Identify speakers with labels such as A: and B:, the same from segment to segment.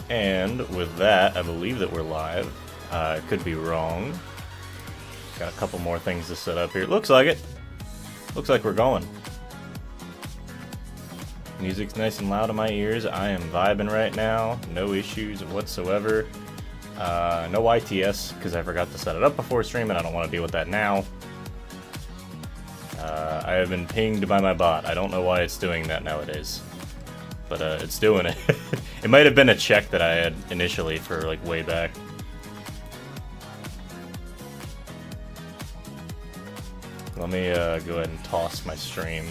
A: And with that, I believe that we're live. Could be wrong. Got a couple more things to set up here. Looks like it. Looks like we're going. Music's nice and loud in my ears. I am vibing right now. No issues whatsoever. No YTS, because I forgot to set it up before stream, and I don't want to deal with that now. I have been pinged by my bot. I don't know why it's doing that nowadays. But it's doing it. It might have been a check that I had initially for like way back. Let me go ahead and toss my stream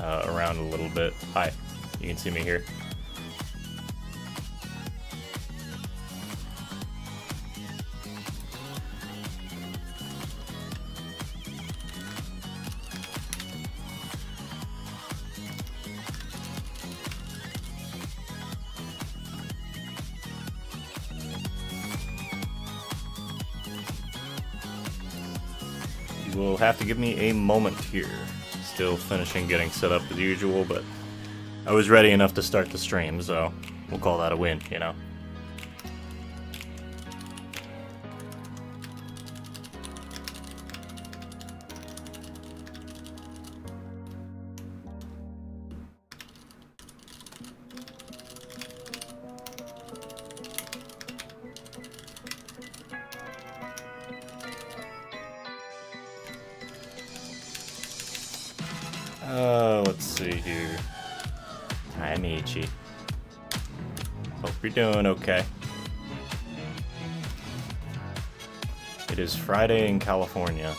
A: around a little bit. Hi, you can see me here. You will have to give me a moment here. Still finishing getting set up as usual, but I was ready enough to start the stream, so we'll call that a win, you know? Let's see here. Hi, Michi. Hope you're doing okay. It is Friday in California.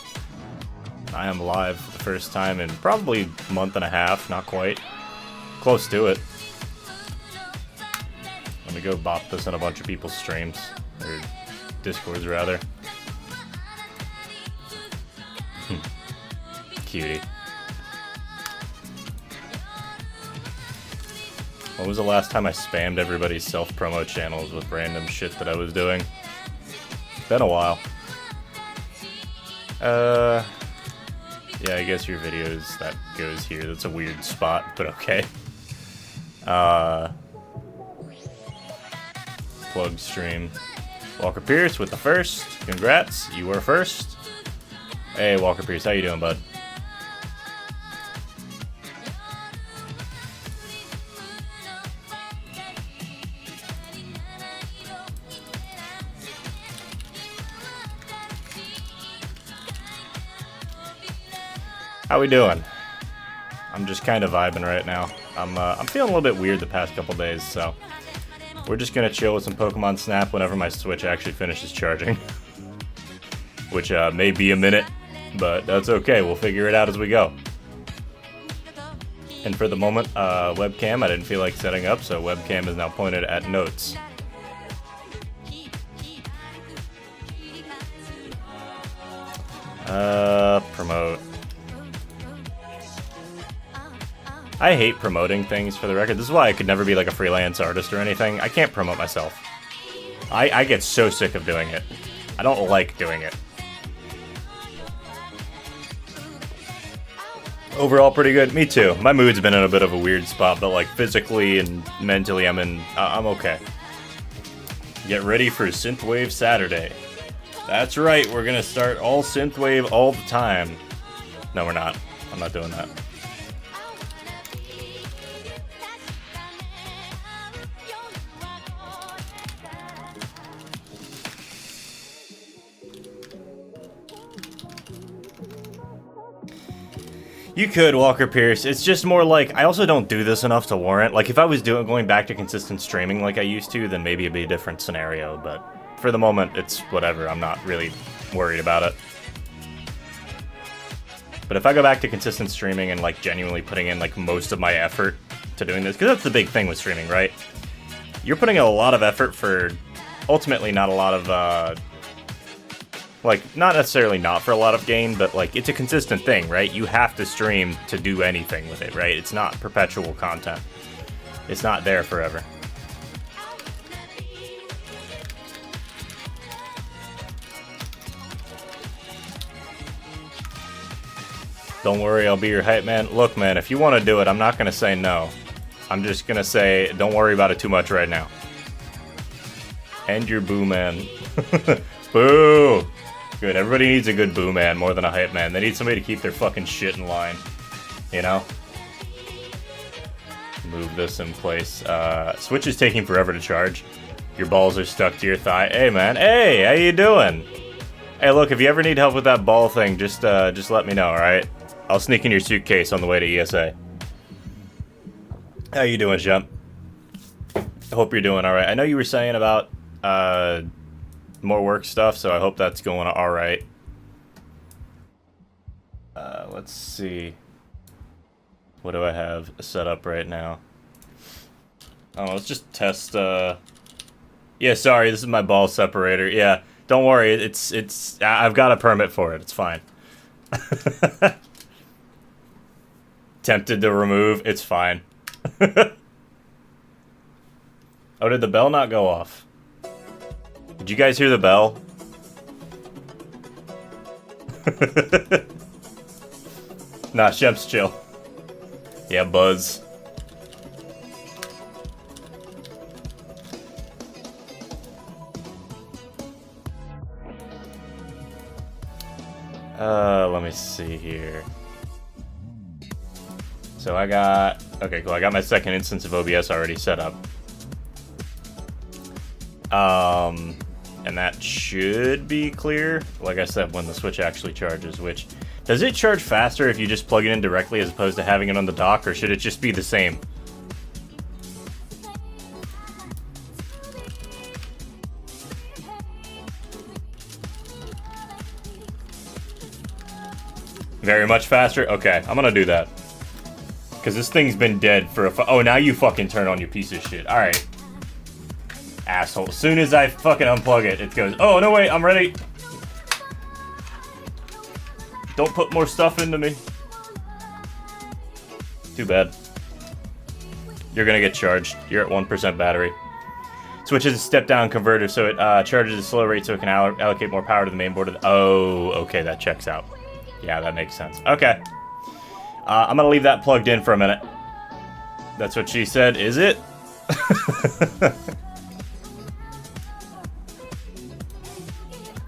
A: I am live for the first time in probably a month and a half, not quite. Close to it. Let me go bop this on a bunch of people's streams, or Discords rather. Cutie. When was the last time I spammed everybody's self-promo channels with random shit that I was doing? Been a while. Yeah, I guess your videos, that goes here. That's a weird spot, but okay. Plug stream. Walker Pierce with the first. Congrats, you were first. Hey, Walker Pierce, how you doing, bud? How we doing? I'm just kind of vibing right now. I'm feeling a little bit weird the past couple days, so we're just gonna chill with some Pokemon Snap whenever my Switch actually finishes charging. Which may be a minute, but that's okay. We'll figure it out as we go. And for the moment, webcam I didn't feel like setting up, so webcam is now pointed at notes. Promote. I hate promoting things, for the record. This is why I could never be like a freelance artist or anything. I can't promote myself. I get so sick of doing it. I don't like doing it. Overall, pretty good. Me too. My mood's been in a bit of a weird spot, but like physically and mentally, I'm okay. Get ready for Synthwave Saturday. That's right, we're gonna start all Synthwave all the time. No, we're not. I'm not doing that. You could, Walker Pierce. It's just more like, I also don't do this enough to warrant. Like, if I was going back to consistent streaming like I used to, then maybe it'd be a different scenario, but for the moment, it's whatever. I'm not really worried about it. But if I go back to consistent streaming and, like, genuinely putting in, like, most of my effort to doing this, because that's the big thing with streaming, right? You're putting in a lot of effort for, ultimately, not a lot of, like, not necessarily not for a lot of gain, but, like, it's a consistent thing, right? You have to stream to do anything with it, right? It's not perpetual content. It's not there forever. Don't worry, I'll be your hype man. Look, man, if you want to do it, I'm not going to say no. I'm just going to say, don't worry about it too much right now. And your boo man. Boo! Good, everybody needs a good boo man more than a hype man. They need somebody to keep their fucking shit in line. You know? Move this in place. Switch is taking forever to charge. Your balls are stuck to your thigh. Hey man, hey, how you doing? Hey look, if you ever need help with that ball thing, just let me know, alright? I'll sneak in your suitcase on the way to ESA. How you doing, Jump? I hope you're doing alright. I know you were saying about more work stuff, so I hope that's going alright. Let's see. What do I have set up right now? Oh, let's just test, Yeah, sorry, this is my ball separator. Yeah, don't worry, it's I've got a permit for it, it's fine. Tempted to remove, it's fine. Oh, did the bell not go off? Did you guys hear the bell? Nah, Shemp's chill. Yeah, Buzz. Let me see here. So I got... Okay, cool. I got my second instance of OBS already set up. And that should be clear. Like I said, when the Switch actually charges, which... Does it charge faster if you just plug it in directly as opposed to having it on the dock, or should it just be the same? Very much faster? Okay, I'm gonna do that. Because this thing's been dead for a oh, now you fucking turn on, you piece of shit. Alright. Asshole. As soon as I fucking unplug it, it goes, oh, no, wait, I'm ready. Don't put more stuff into me. Too bad. You're gonna get charged. You're at 1% battery. Switch is a step-down converter, so it charges at a slow rate so it can allocate more power to the main board. Oh, okay, that checks out. Yeah, that makes sense. Okay. I'm gonna leave that plugged in for a minute. That's what she said, is it?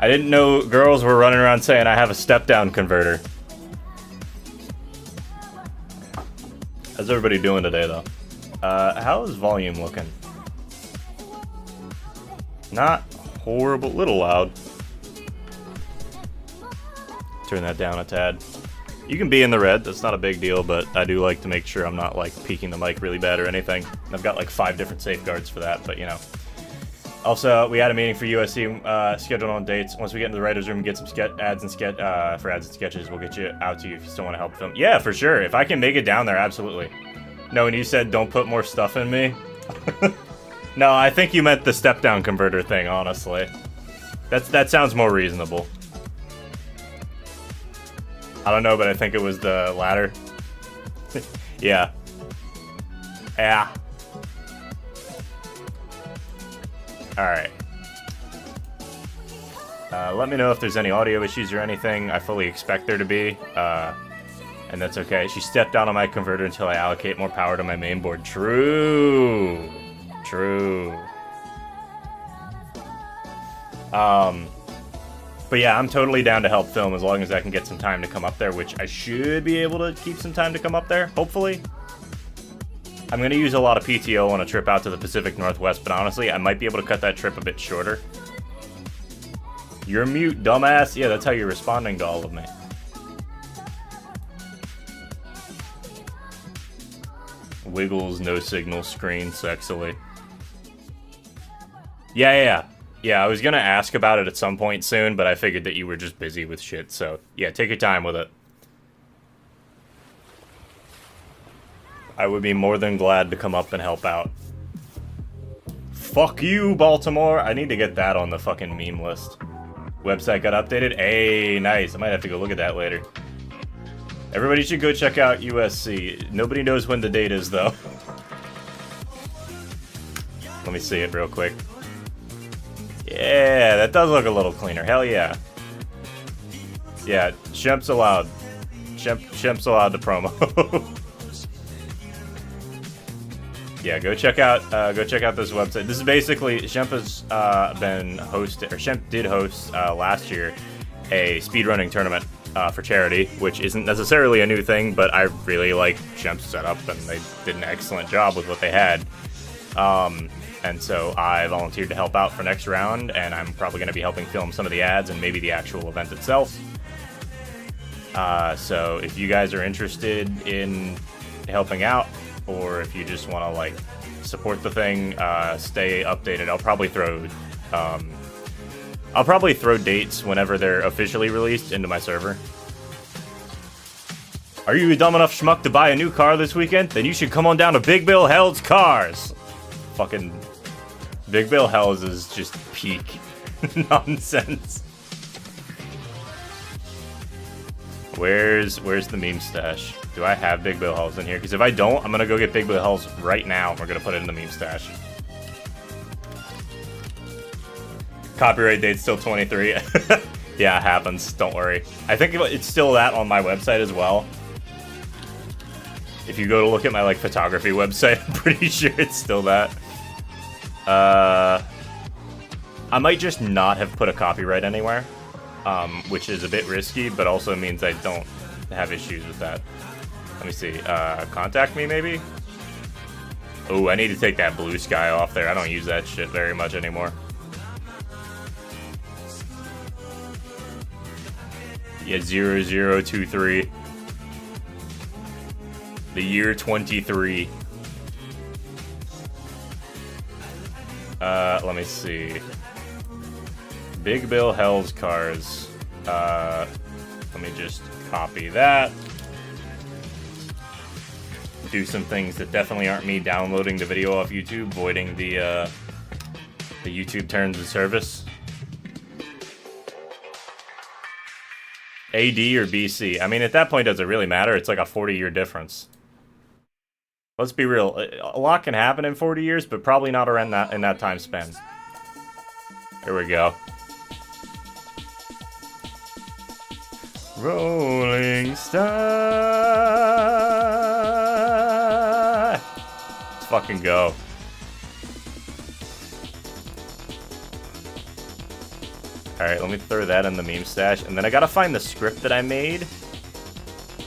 A: I didn't know girls were running around saying I have a step-down converter. How's everybody doing today, though? How is volume looking? Not horrible. Little loud. Turn that down a tad. You can be in the red, that's not a big deal, but I do like to make sure I'm not, like, peaking the mic really bad or anything. I've got, like, 5 different safeguards for that, but, you know. Also, we had a meeting for USC scheduled on dates. Once we get into the writer's room and get some ads and sketches, we'll get you out to you if you still want to help film. Yeah, for sure. If I can make it down there, absolutely. No, and you said don't put more stuff in me? No, I think you meant the step-down converter thing, honestly. That sounds more reasonable. I don't know, but I think it was the latter. Yeah. Yeah. Alright. Let me know if there's any audio issues or anything. I fully expect there to be. And that's okay. She stepped down on my converter until I allocate more power to my main board. True. True. But yeah, I'm totally down to help film as long as I can get some time to come up there, which I should be able to keep some time to come up there, hopefully. I'm going to use a lot of PTO on a trip out to the Pacific Northwest, but honestly, I might be able to cut that trip a bit shorter. You're mute, dumbass. Yeah, that's how you're responding to all of me. Wiggles, no signal, screen, sexily. Yeah. Yeah, I was gonna ask about it at some point soon, but I figured that you were just busy with shit, so yeah, take your time with it. I would be more than glad to come up and help out. Fuck you, Baltimore! I need to get that on the fucking meme list. Website got updated? Hey, nice. I might have to go look at that later. Everybody should go check out USC. Nobody knows when the date is, though. Let me see it real quick. Yeah, that does look a little cleaner. Hell yeah. Yeah, Shemp's allowed. Shemp's allowed to promo. Yeah, go check out this website. This is basically Shemp has been hosted, or Shemp did host last year a speedrunning tournament for charity, which isn't necessarily a new thing, but I really like Shemp's setup, and they did an excellent job with what they had. And so I volunteered to help out for next round, and I'm probably going to be helping film some of the ads and maybe the actual event itself. So if you guys are interested in helping out, or if you just want to like support the thing, stay updated. I'll probably throw dates whenever they're officially released into my server. Are you a dumb enough schmuck to buy a new car this weekend? Then you should come on down to Big Bill Hell's Cars. Fucking Big Bill Hell's is just peak nonsense. Where's the meme stash? Do I have Big Bill Hell's in here? Because if I don't, I'm gonna go get Big Bill Hell's right now. We're gonna put it in the meme stash. Copyright date's still 23. Yeah, it happens. Don't worry. I think it's still that on my website as well. If you go to look at my like photography website, I'm pretty sure it's still that. I might just not have put a copyright anywhere, which is a bit risky, but also means I don't have issues with that. Let me see. Contact me, maybe? Oh, I need to take that blue sky off there. I don't use that shit very much anymore. Yeah, 0023. The year 23. Let me see. Big Bill Hell's Cars. Let me just copy that. Do some things that definitely aren't me downloading the video off YouTube, voiding the YouTube terms of service. AD or BC? I mean, at that point, does it really matter? It's like a 40-year difference. Let's be real. A lot can happen in 40 years, but probably not around that in that time span. Here we go. Rolling Star. Let's fucking go. Alright, let me throw that in the meme stash. And then I gotta find the script that I made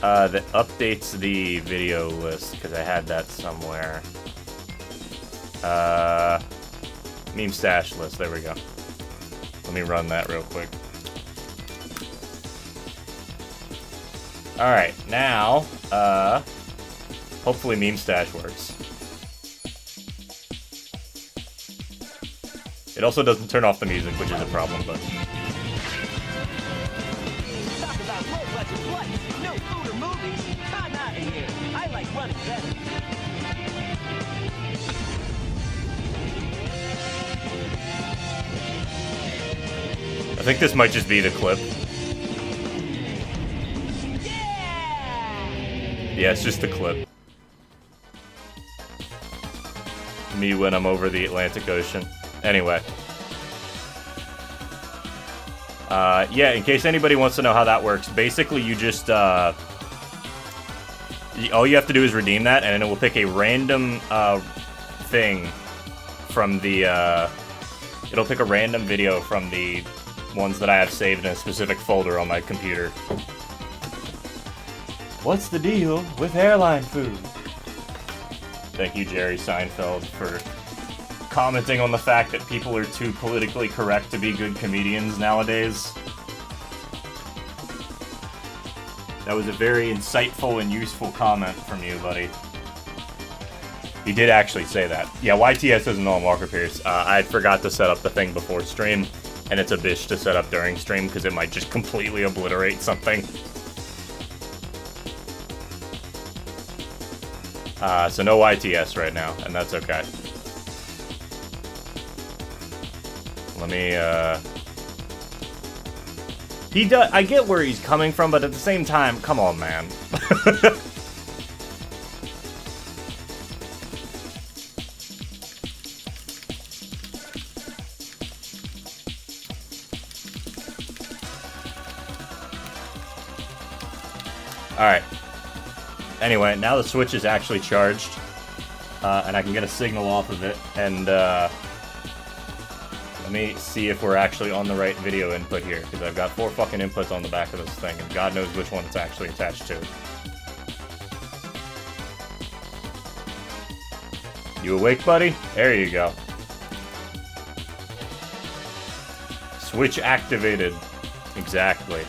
A: that updates the video list, because I had that somewhere. Meme stash list, there we go. Let me run that real quick. Alright, now, hopefully meme stash works. It also doesn't turn off the music, which is a problem, but...
B: Talk about low budget flights, no food or movies. I'm out of here. I like running better.
A: I think this might just be the clip. Yeah, it's just the clip. Me when I'm over the Atlantic Ocean. Anyway. Yeah, in case anybody wants to know how that works, basically you just, all you have to do is redeem that, and it will pick a random, thing from the, it'll pick a random video from the ones that I have saved in a specific folder on my computer. What's the deal with airline food? Thank you, Jerry Seinfeld, for commenting on the fact that people are too politically correct to be good comedians nowadays. That was a very insightful and useful comment from you, buddy. He did actually say that. Yeah, YTS doesn't know I'm Walker Pierce. I forgot to set up the thing before stream, and it's a bitch to set up during stream because it might just completely obliterate something. So no YTS right now, and that's okay. Let me, I get where he's coming from, but at the same time, come on, man. Alright. Anyway, now the Switch is actually charged. and I can get a signal off of it, and let me see if we're actually on the right video input here, because I've got 4 fucking inputs on the back of this thing, and God knows which one it's actually attached to. You awake, buddy? There you go. Switch activated. Exactly.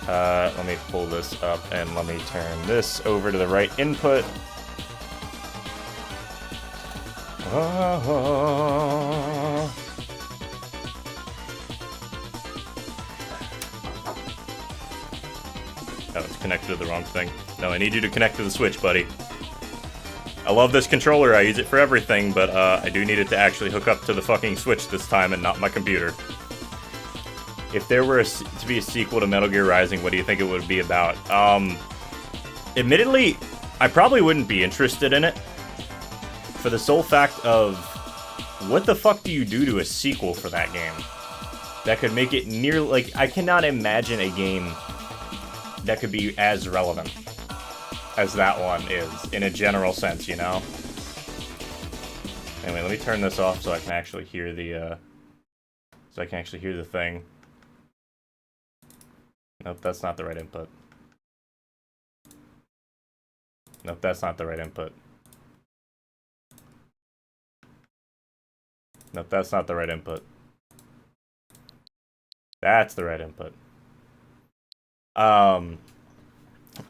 A: Let me pull this up, and let me turn this over to the right input. Oh, it's connected to the wrong thing. No, I need you to connect to the Switch, buddy. I love this controller, I use it for everything, but I do need it to actually hook up to the fucking Switch this time and not my computer. If there were to be a sequel to Metal Gear Rising, what do you think it would be about? Admittedly, I probably wouldn't be interested in it. For the sole fact of, what the fuck do you do to a sequel for that game? That could make it near, like, I cannot imagine a game that could be as relevant as that one is, in a general sense, you know? Anyway, let me turn this off so I can actually hear the, thing. Nope, that's not the right input. Nope, that's not the right input. Nope, that's not the right input. That's the right input.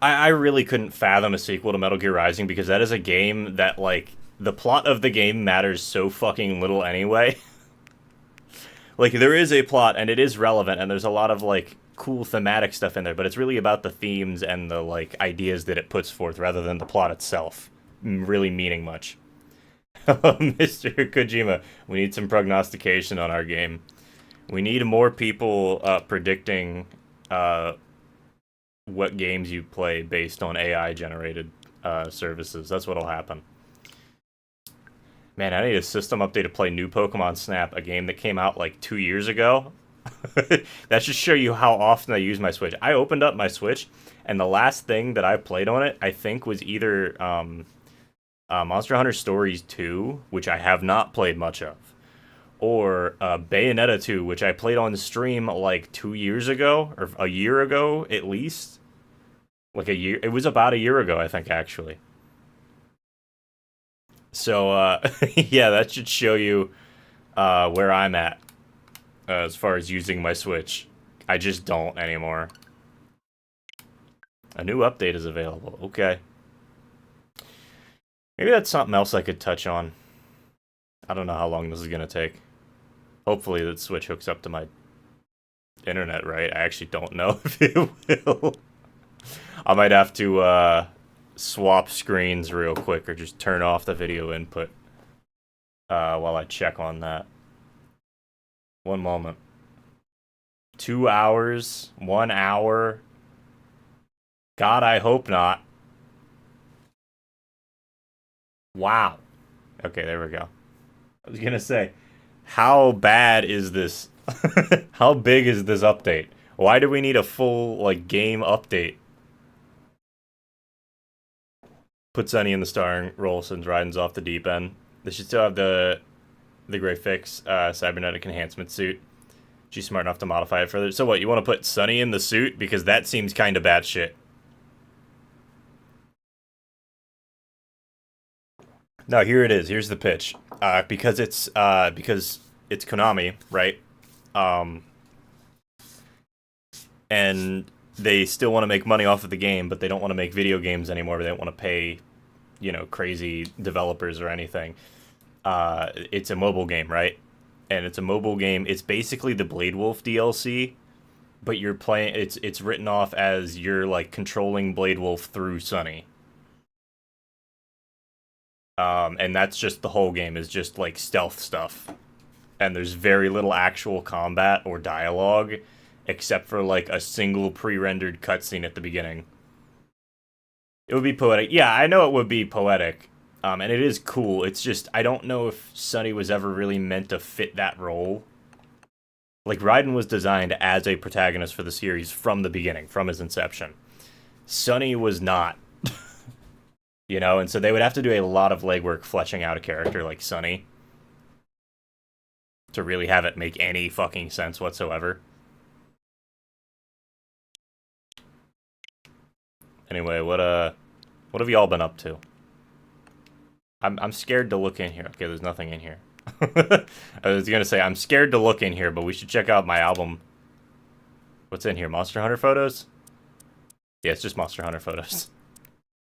A: I really couldn't fathom a sequel to Metal Gear Rising, because that is a game that, like, the plot of the game matters so fucking little anyway. Like, there is a plot, and it is relevant, and there's a lot of, like, cool thematic stuff in there, but it's really about the themes and the, like, ideas that it puts forth, rather than the plot itself really meaning much. Mr. Kojima, we need some prognostication on our game. We need more people predicting what games you play based on AI-generated services. That's what'll happen. Man, I need a system update to play New Pokemon Snap, a game that came out like 2 years ago. That should show you how often I use my Switch. I opened up my Switch, and the last thing that I played on it, I think, was either Monster Hunter Stories 2, which I have not played much of, or Bayonetta 2, which I played on stream like 2 years ago, or a year ago at least. Like a year, it was about a year ago, I think, actually. So, yeah, that should show you where I'm at as far as using my Switch. I just don't anymore. A new update is available. Okay. Maybe that's something else I could touch on. I don't know how long this is going to take. Hopefully the Switch hooks up to my internet, right? I actually don't know if it will. I might have to swap screens real quick, or just turn off the video input while I check on that. 1 moment. 2 hours? 1 hour? God, I hope not. Wow. Okay, there we go. I was gonna say, how bad is this? How big is this update? Why do we need a full, like, game update? Put Sunny in the starring role since Raiden's off the deep end. They should still have the Grey Fix cybernetic enhancement suit. She's smart enough to modify it further. So what, you want to put Sunny in the suit? Because that seems kind of batshit. No, here it is. Here's the pitch. Because it's Konami, right? And they still want to make money off of the game, but they don't want to make video games anymore. They don't want to pay, you know, crazy developers or anything. It's a mobile game, right? And it's a mobile game. It's basically the Blade Wolf DLC, but you're playing. It's written off as you're like controlling Blade Wolf through Sunny. And that's just the whole game, is just like stealth stuff. And there's very little actual combat or dialogue, except for like a single pre-rendered cutscene at the beginning. It would be poetic. Yeah, I know it would be poetic. And it is cool. It's just, I don't know if Sunny was ever really meant to fit that role. Like, Raiden was designed as a protagonist for the series from the beginning, from his inception. Sunny was not. You know, and so they would have to do a lot of legwork fleshing out a character like Sunny to really have it make any fucking sense whatsoever. Anyway, what have y'all been up to? I'm scared to look in here. Okay, there's nothing in here. I was gonna say I'm scared to look in here, but we should check out my album. What's in here? Monster Hunter photos? Yeah, it's just Monster Hunter photos.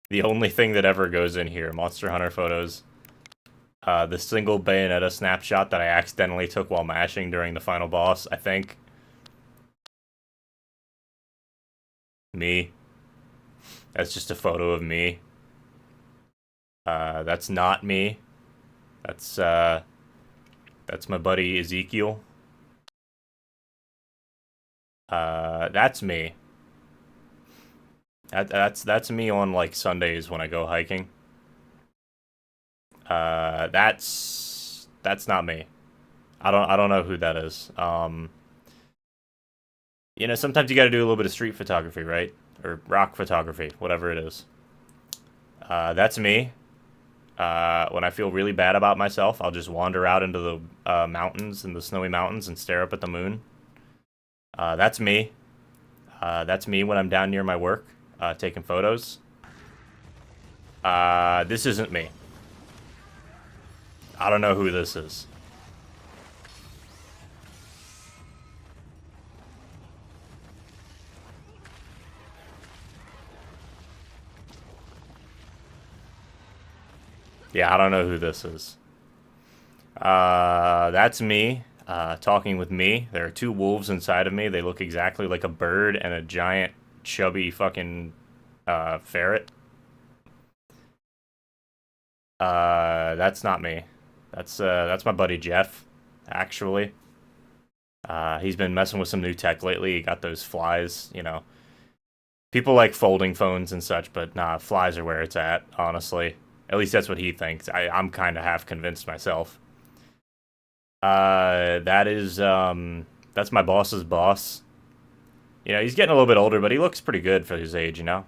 A: The only thing that ever goes in here, Monster Hunter photos. The single Bayonetta snapshot that I accidentally took while mashing during the final boss, I think. Me. That's just a photo of me. That's not me. That's my buddy Ezekiel. That's me. That's me on like Sundays when I go hiking. That's not me. I don't know who that is. You know, sometimes you got to do a little bit of street photography, right? Or rock photography, whatever it is. That's me. When I feel really bad about myself, I'll just wander out into the mountains and the snowy mountains and stare up at the moon. That's me. That's me when I'm down near my work, taking photos. This isn't me. I don't know who this is. Yeah, I don't know who this is. That's me, talking with me. There are two wolves inside of me. They look exactly like a bird and a giant, chubby fucking, ferret. That's not me. That's my buddy Jeff, actually. He's been messing with some new tech lately. He got those flies, you know. People like folding phones and such, but nah, flies are where it's at, honestly. At least that's what he thinks. I'm kind of half convinced myself. That's my boss's boss. You know, he's getting a little bit older, but he looks pretty good for his age, you know?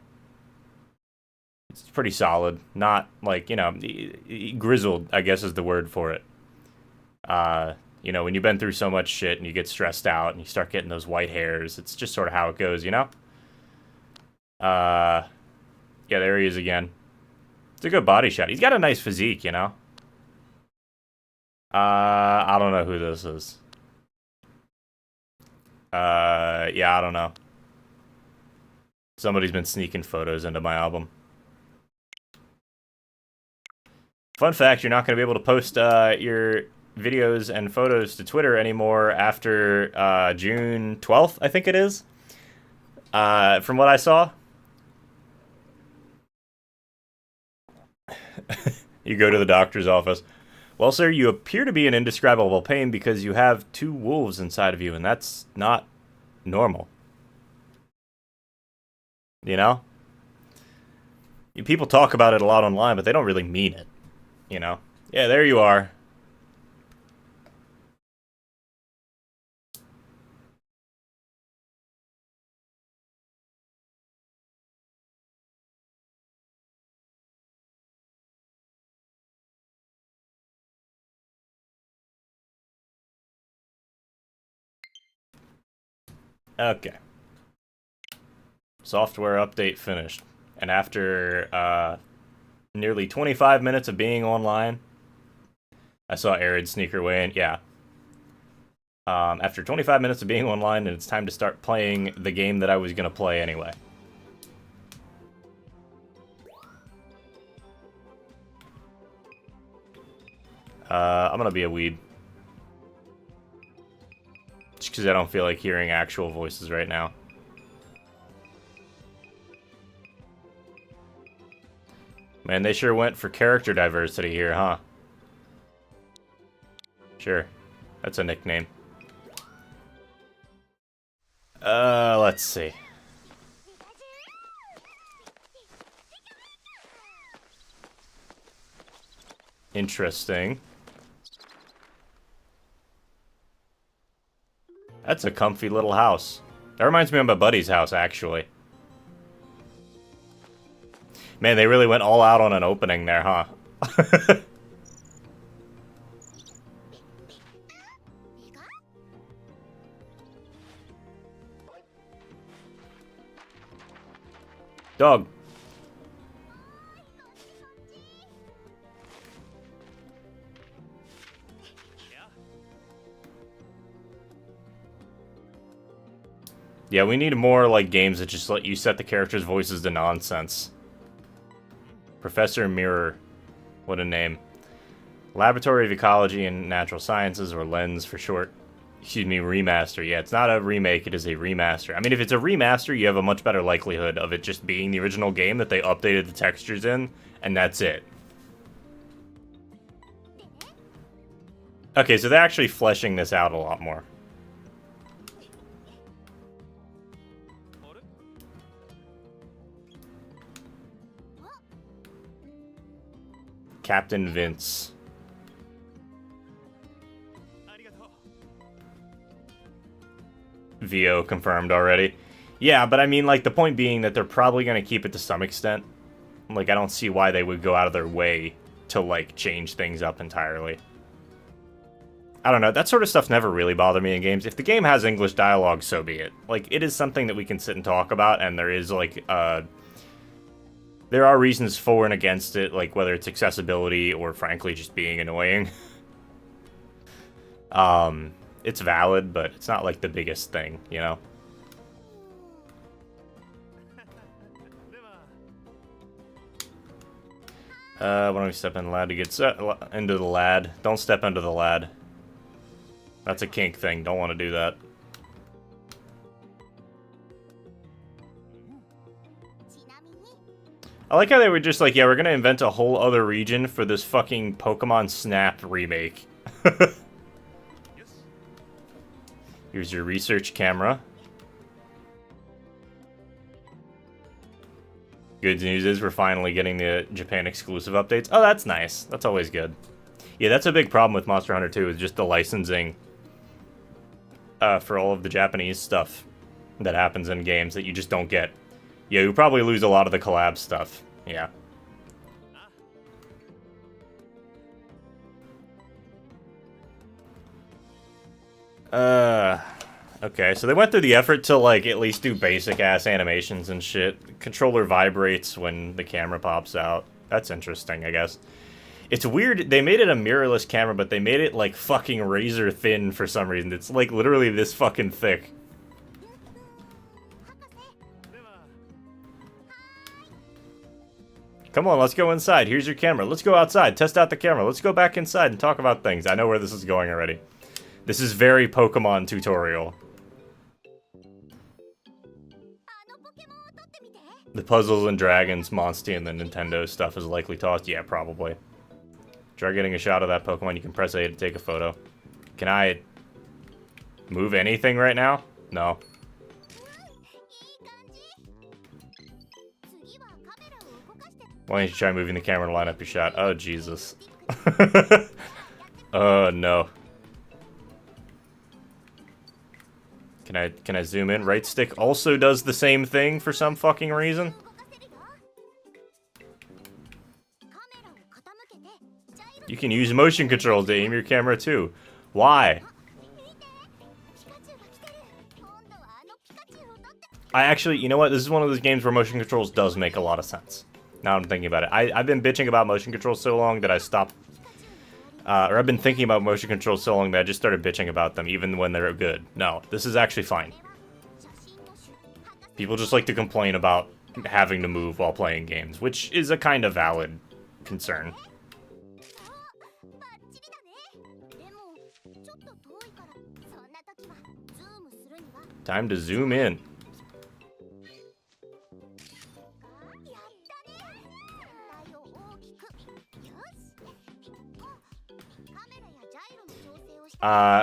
A: It's pretty solid. Not, like, you know, grizzled, I guess is the word for it. You know, when you've been through so much shit and you get stressed out and you start getting those white hairs, it's just sort of how it goes, you know? Yeah, there he is again. It's a good body shot. He's got a nice physique, you know? I don't know who this is. Yeah, I don't know. Somebody's been sneaking photos into my album. Fun fact, you're not going to be able to post your videos and photos to Twitter anymore after June 12th, I think it is. From what I saw. You go to the doctor's office. Well, sir, you appear to be in indescribable pain because you have two wolves inside of you, and that's not normal. You know? People talk about it a lot online, but they don't really mean it. You know? Yeah, there you are. Okay. Software update finished. And after nearly 25 minutes of being online, I saw Arid sneak her way in. Yeah. After 25 minutes of being online, and it's time to start playing the game that I was going to play anyway. I'm going to be a weeb. Just because I don't feel like hearing actual voices right now. Man, they sure went for character diversity here, huh? Sure. That's a nickname. Let's see. Interesting. That's a comfy little house. That reminds me of my buddy's house, actually. Man, they really went all out on an opening there, huh? Dog. Yeah, we need more, like, games that just let you set the characters' voices to nonsense. Professor Mirror. What a name. Laboratory of Ecology and Natural Sciences, or LENS for short. Excuse me, remaster. Yeah, it's not a remake, it is a remaster. I mean, if it's a remaster, you have a much better likelihood of it just being the original game that they updated the textures in, and that's it. Okay, so they're actually fleshing this out a lot more. Captain Vince. VO confirmed already. Yeah, but I mean, like, the point being that they're probably going to keep it to some extent. Like, I don't see why they would go out of their way to, like, change things up entirely. I don't know, that sort of stuff never really bothered me in games. If the game has English dialogue, so be it. Like, it is something that we can sit and talk about, and there is, like, there are reasons for and against it, like whether it's accessibility or frankly just being annoying. It's valid, but it's not like the biggest thing, you know? Why don't we step in the lad to get into the lad? Don't step into the lad. That's a kink thing, don't want to do that. I like how they were just like, yeah, we're gonna invent a whole other region for this fucking Pokemon Snap remake. Here's your research camera. Good news is we're finally getting the Japan exclusive updates. Oh, that's nice. That's always good. Yeah, that's a big problem with Monster Hunter 2, is just the licensing for all of the Japanese stuff that happens in games that you just don't get. Yeah, you probably lose a lot of the collab stuff. Yeah. Okay, so they went through the effort to, like, at least do basic-ass animations and shit. Controller vibrates when the camera pops out. That's interesting, I guess. It's weird, they made it a mirrorless camera, but they made it, like, fucking razor thin for some reason. It's, like, literally this fucking thick. Come on, let's go inside. Here's your camera. Let's go outside. Test out the camera. Let's go back inside and talk about things. I know where this is going already. This is very Pokemon tutorial. The Puzzles and Dragons, Monstie, and the Nintendo stuff is likely tossed. Yeah, probably. Try getting a shot of that Pokemon. You can press A to take a photo. Can I move anything right now? No. Why don't you try moving the camera to line up your shot? Oh, Jesus. Oh, no. Can I zoom in? Right stick also does the same thing for some fucking reason? You can use motion controls to aim your camera too. Why? I actually, you know what? This is one of those games where motion controls does make a lot of sense. Now I'm thinking about it. I've been bitching about motion controls so long that I stopped... or I've been thinking about motion controls so long that I just started bitching about them, even when they're good. No, this is actually fine. People just like to complain about having to move while playing games, which is a kind of valid concern. Time to zoom in.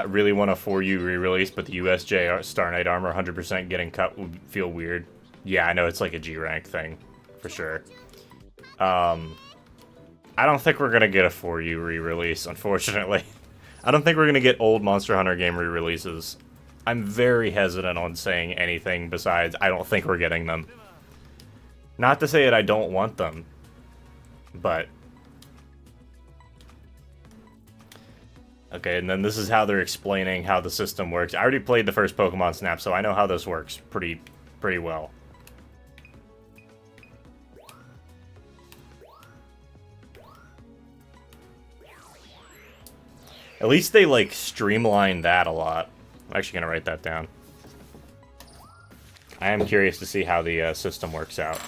A: Really want a 4U re-release, but the USJ Star Knight armor 100% getting cut would feel weird. Yeah, I know, it's like a G-rank thing, for sure. I don't think we're gonna get a 4U re-release, unfortunately. I don't think we're gonna get old Monster Hunter game re-releases. I'm very hesitant on saying anything besides I don't think we're getting them. Not to say that I don't want them, but... Okay, and then this is how they're explaining how the system works. I already played the first Pokemon Snap, so I know how this works pretty well. At least they, like, streamline that a lot. I'm actually gonna write that down. I am curious to see how the system works out.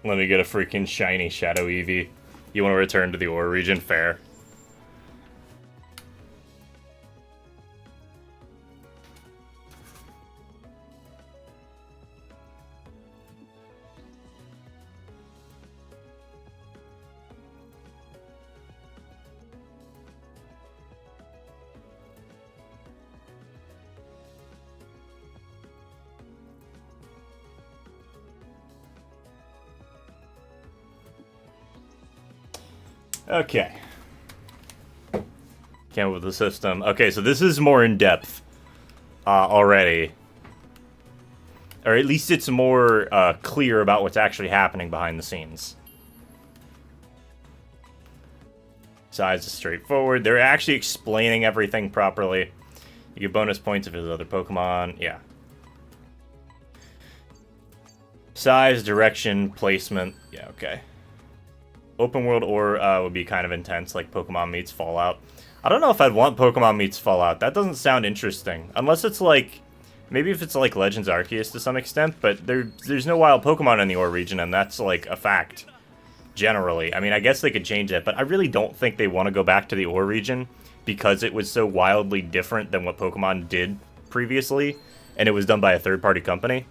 A: Let me get a freaking shiny Shadow Eevee. You want to return to the Ore region? Fair. Okay. Came up with the system. Okay, so this is more in-depth already. Or at least it's more clear about what's actually happening behind the scenes. Size is straightforward. They're actually explaining everything properly. You get bonus points if there's other Pokemon. Yeah. Size, direction, placement. Yeah, okay. Open world or would be kind of intense, like Pokemon meets Fallout. I don't know if I'd want Pokemon meets Fallout. That doesn't sound interesting. Unless it's like... Maybe if it's like Legends Arceus to some extent, but there's no wild Pokemon in the Ore region, and that's like a fact. Generally. I mean, I guess they could change that, but I really don't think they want to go back to the Ore region because it was so wildly different than what Pokemon did previously, and it was done by a third-party company.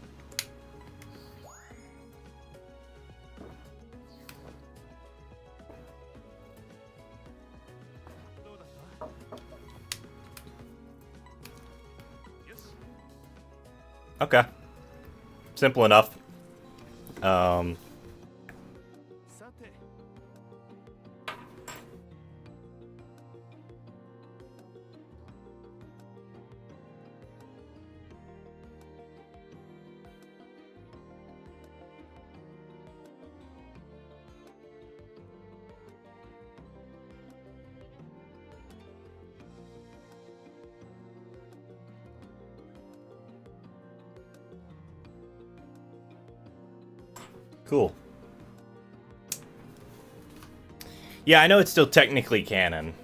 A: Okay. Simple enough. Cool. Yeah, I know it's still technically canon.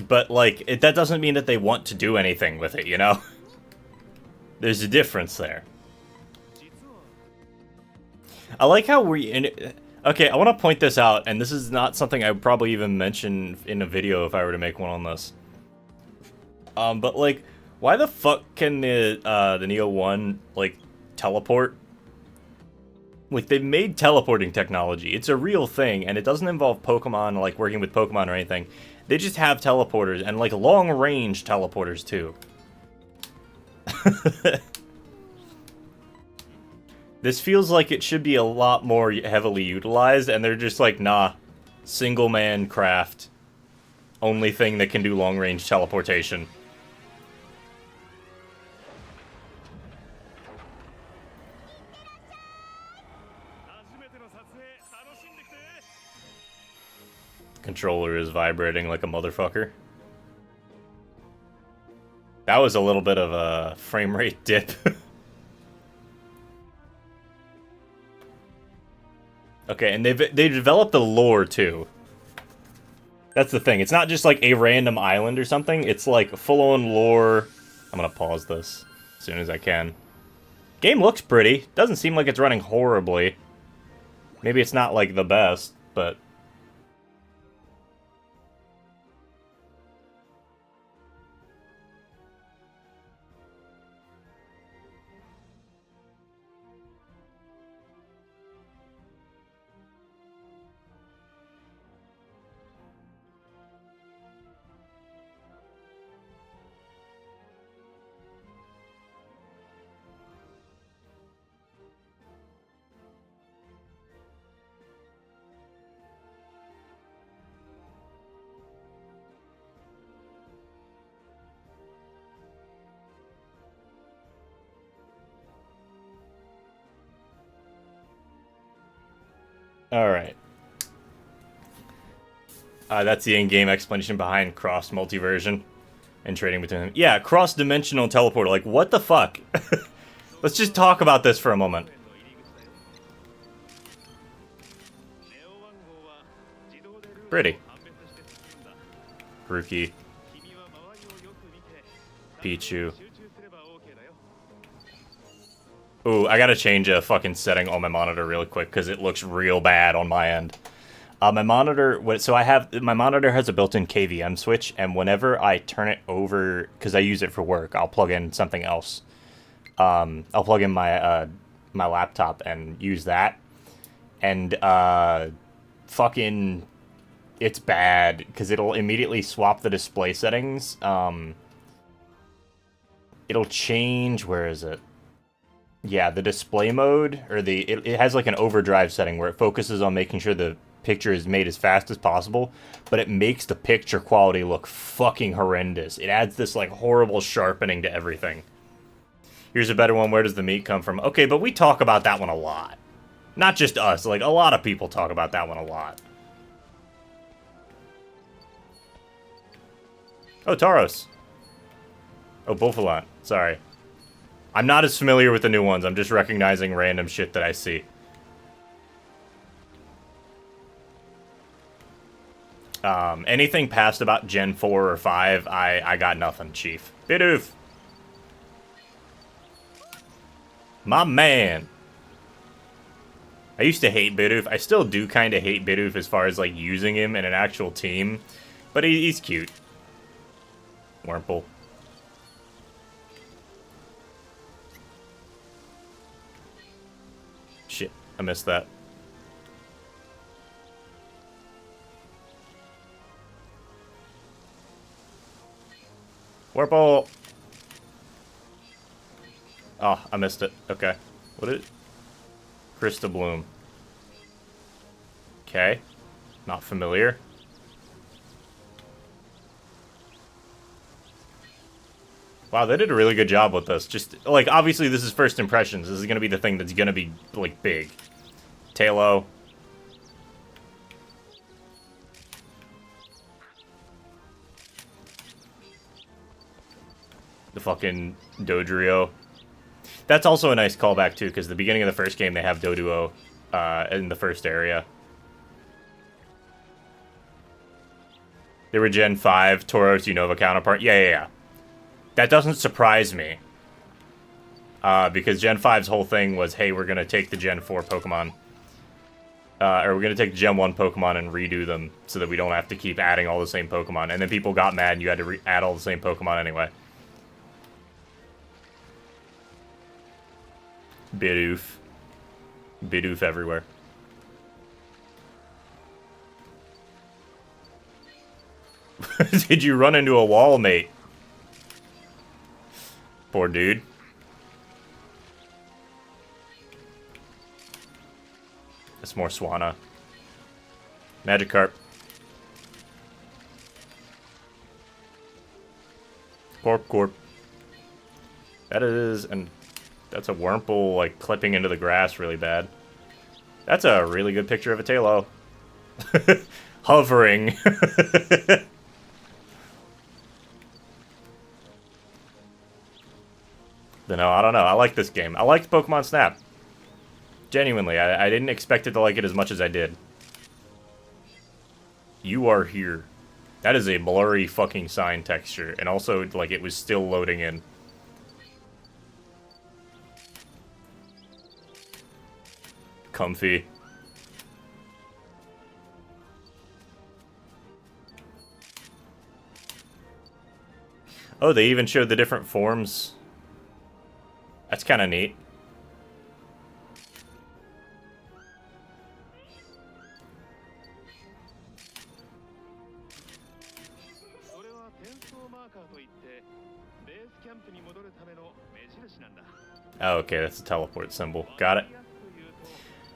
A: But, like, that doesn't mean that they want to do anything with it, you know? There's a difference there. I like how okay, I want to point this out, and this is not something I would probably even mention in a video if I were to make one on this. But, like, why the fuck can the Neo 1, like, teleport? Like, they've made teleporting technology. It's a real thing, and it doesn't involve Pokemon, like, working with Pokemon or anything. They just have teleporters, and, like, long-range teleporters, too. This feels like it should be a lot more heavily utilized, and they're just like, nah, single-man craft. Only thing that can do long-range teleportation. Controller is vibrating like a motherfucker. That was a little bit of a frame rate dip. Okay, and they developed the lore too. That's the thing. It's not just like a random island or something. It's like full-on lore. I'm gonna pause this as soon as I can. Game looks pretty. Doesn't seem like it's running horribly. Maybe it's not like the best, but... Alright. That's the in-game explanation behind cross-multiversion and trading between them. Yeah, cross-dimensional teleporter. Like, what the fuck? Let's just talk about this for a moment. Pretty. Ruki. Pichu. Ooh, I gotta change a fucking setting on my monitor real quick because it looks real bad on my end. My monitor, my monitor has a built-in KVM switch, and whenever I turn it over, because I use it for work, I'll plug in something else. I'll plug in my my laptop and use that, and fucking, it's bad because it'll immediately swap the display settings. It'll change. Where is it? Yeah, the display mode, or it has like an overdrive setting where it focuses on making sure the picture is made as fast as possible, but it makes the picture quality look fucking horrendous. It adds this like horrible sharpening to everything. Here's a better one. Where does the meat come from? Okay, but we talk about that one a lot. Not just us, like a lot of people talk about that one a lot. Oh, Tauros. Oh, Bouffalant. Sorry. I'm not as familiar with the new ones. I'm just recognizing random shit that I see. Anything past about Gen 4 or 5, I got nothing, Chief. Bidoof! My man! I used to hate Bidoof. I still do kind of hate Bidoof as far as, like, using him in an actual team. But he's cute. Wurmple. Shit, I missed that. Wurmple! Oh, I missed it. Okay. What is it? Krista Bloom. Okay. Not familiar. Wow, they did a really good job with this. Just, like, obviously this is first impressions. This is going to be the thing that's going to be, like, big. Tailo. The fucking Dodrio. That's also a nice callback, too, because the beginning of the first game, they have Doduo in the first area. They were Gen 5, Tauros Unova counterpart. Yeah. That doesn't surprise me. Because Gen 5's whole thing was, hey, we're going to take the Gen 4 Pokemon. Or we're going to take the Gen 1 Pokemon and redo them so that we don't have to keep adding all the same Pokemon. And then people got mad and you had to add all the same Pokemon anyway. Bidoof. Bidoof everywhere. Did you run into a wall, mate? Poor dude. That's more Swanna. Magikarp. Corp. That is, and that's a Wurmple, like, clipping into the grass really bad. That's a really good picture of a Tailo. Hovering. But no, I don't know. I like this game. I liked Pokemon Snap. Genuinely, I didn't expect it to like it as much as I did. You are here. That is a blurry fucking sign texture, and also, like, it was still loading in. Comfy. Oh, they even showed the different forms. That's kind of neat. Oh, okay, that's a teleport symbol. Got it.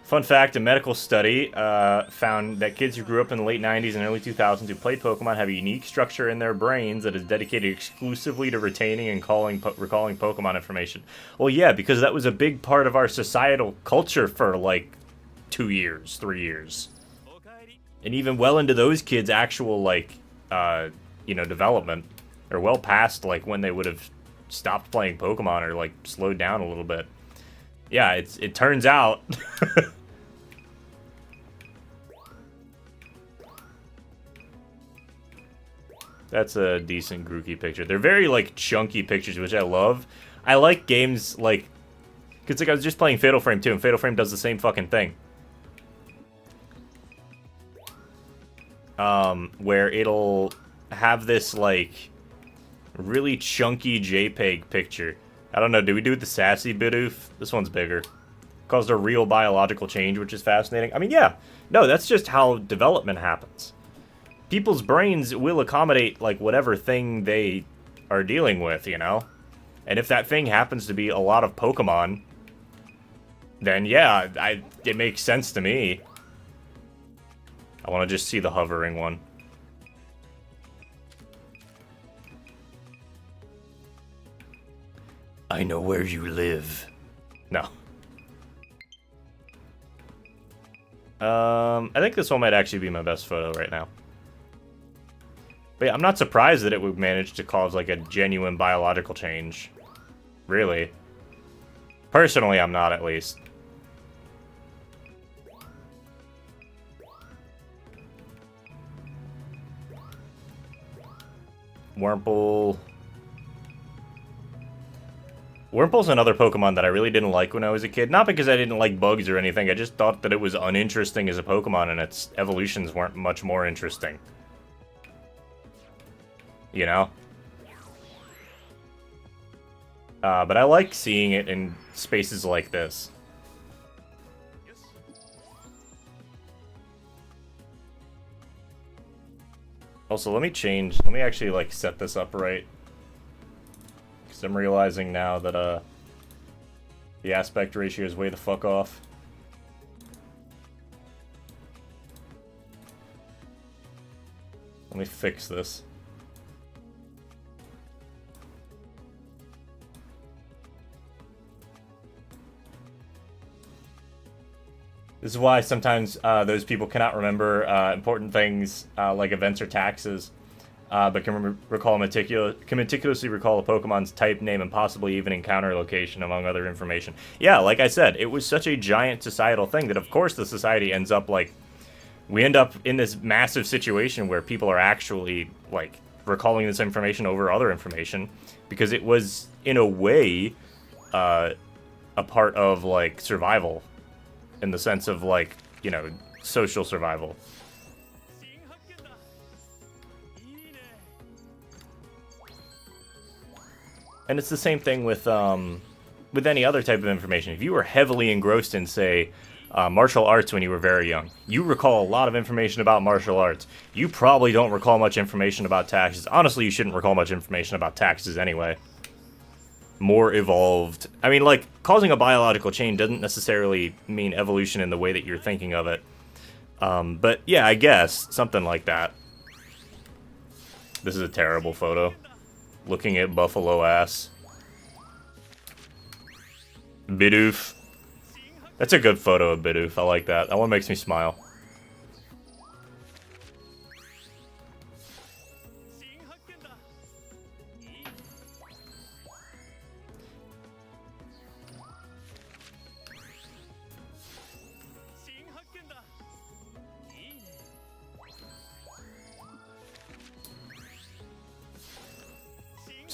A: Fun fact, a medical study found that kids who grew up in the late 90s and early 2000s who played Pokemon have a unique structure in their brains that is dedicated exclusively to retaining and recalling Pokemon information. Well, yeah, because that was a big part of our societal culture for, like, 2 years, 3 years. And even well into those kids' actual, like, you know, development. Or well past, like, when they would have stopped playing Pokemon or, like, slowed down a little bit. Yeah, it turns out... That's a decent Grookey picture. They're very, like, chunky pictures, which I love. I like games, like... Because, like, I was just playing Fatal Frame 2, and Fatal Frame does the same fucking thing. Where it'll have this, like, really chunky JPEG picture. I don't know, do we do it the Sassy Bidoof? This one's bigger. Caused a real biological change, which is fascinating. I mean, yeah. No, that's just how development happens. People's brains will accommodate, like, whatever thing they are dealing with, you know? And if that thing happens to be a lot of Pokemon, then yeah, it makes sense to me. I want to just see the hovering one. I know where you live. No. I think this one might actually be my best photo right now. But yeah, I'm not surprised that it would manage to cause, like, a genuine biological change. Really. Personally, I'm not, at least. Wurmple. Wurmple's another Pokemon that I really didn't like when I was a kid. Not because I didn't like bugs or anything, I just thought that it was uninteresting as a Pokemon and its evolutions weren't much more interesting. You know? But I like seeing it in spaces like this. Also, let me actually, like, set this up right. Because I'm realizing now that, the aspect ratio is way the fuck off. Let me fix this. This is why sometimes those people cannot remember important things like events or taxes, but can meticulously recall a Pokemon's type, name, and possibly even encounter location, among other information. Yeah, like I said, it was such a giant societal thing that of course the society ends up, like, we end up in this massive situation where people are actually, like, recalling this information over other information, because it was, in a way, a part of, like, survival. In the sense of, like, you know, social survival. And it's the same thing with any other type of information. If you were heavily engrossed in, say, martial arts when you were very young, you recall a lot of information about martial arts. You probably don't recall much information about taxes. Honestly, you shouldn't recall much information about taxes anyway. More evolved. I mean, like, causing a biological change doesn't necessarily mean evolution in the way that you're thinking of it. But yeah, I guess something like that. This is a terrible photo. Looking at buffalo ass. Bidoof. That's a good photo of Bidoof. I like that. That one makes me smile.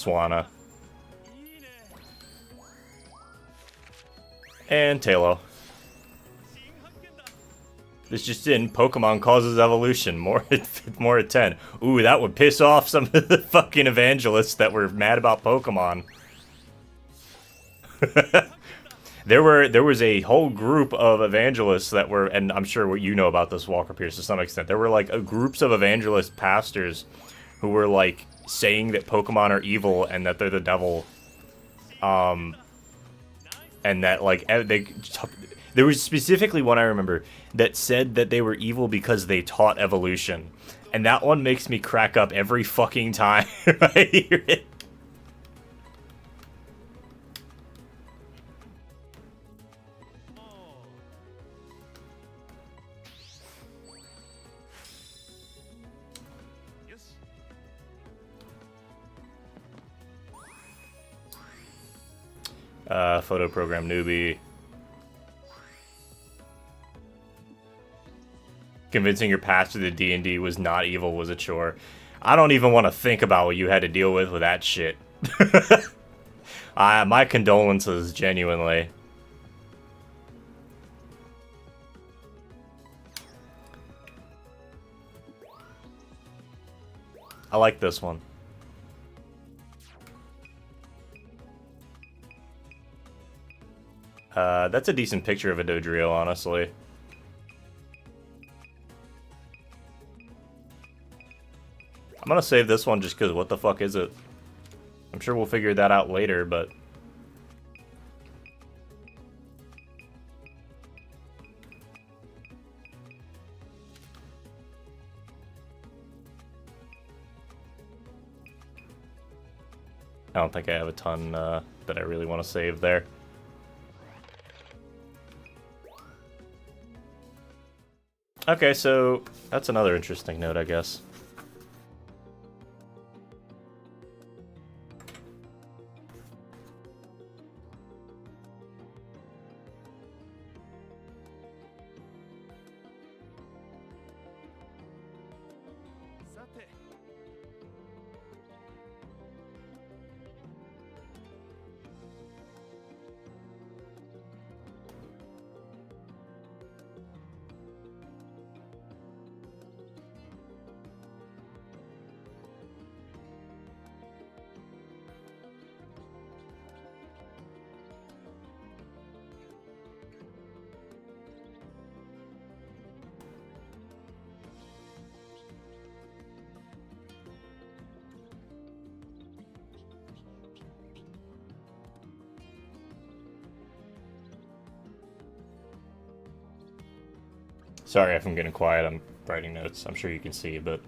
A: Swanna. And Tailo. This just in, Pokemon causes evolution. More at 10. Ooh, that would piss off some of the fucking evangelists that were mad about Pokemon. There was a whole group of evangelists that were, and I'm sure what you know about this, Walker Pierce, to some extent. There were like groups of evangelist pastors who were like saying that Pokemon are evil and that they're the devil. And that like there was specifically one I remember that said that they were evil because they taught evolution. And that one makes me crack up every fucking time I hear it. Photo program newbie. Convincing your pastor that D&D was not evil was a chore. I don't even want to think about what you had to deal with that shit. My condolences, genuinely. I like this one. That's a decent picture of a Dodrio, honestly. I'm gonna save this one just because what the fuck is it? I'm sure we'll figure that out later, but... I don't think I have a ton that I really want to save there. Okay, so that's another interesting note, I guess. Sorry if I'm getting quiet, I'm writing notes. I'm sure you can see, but...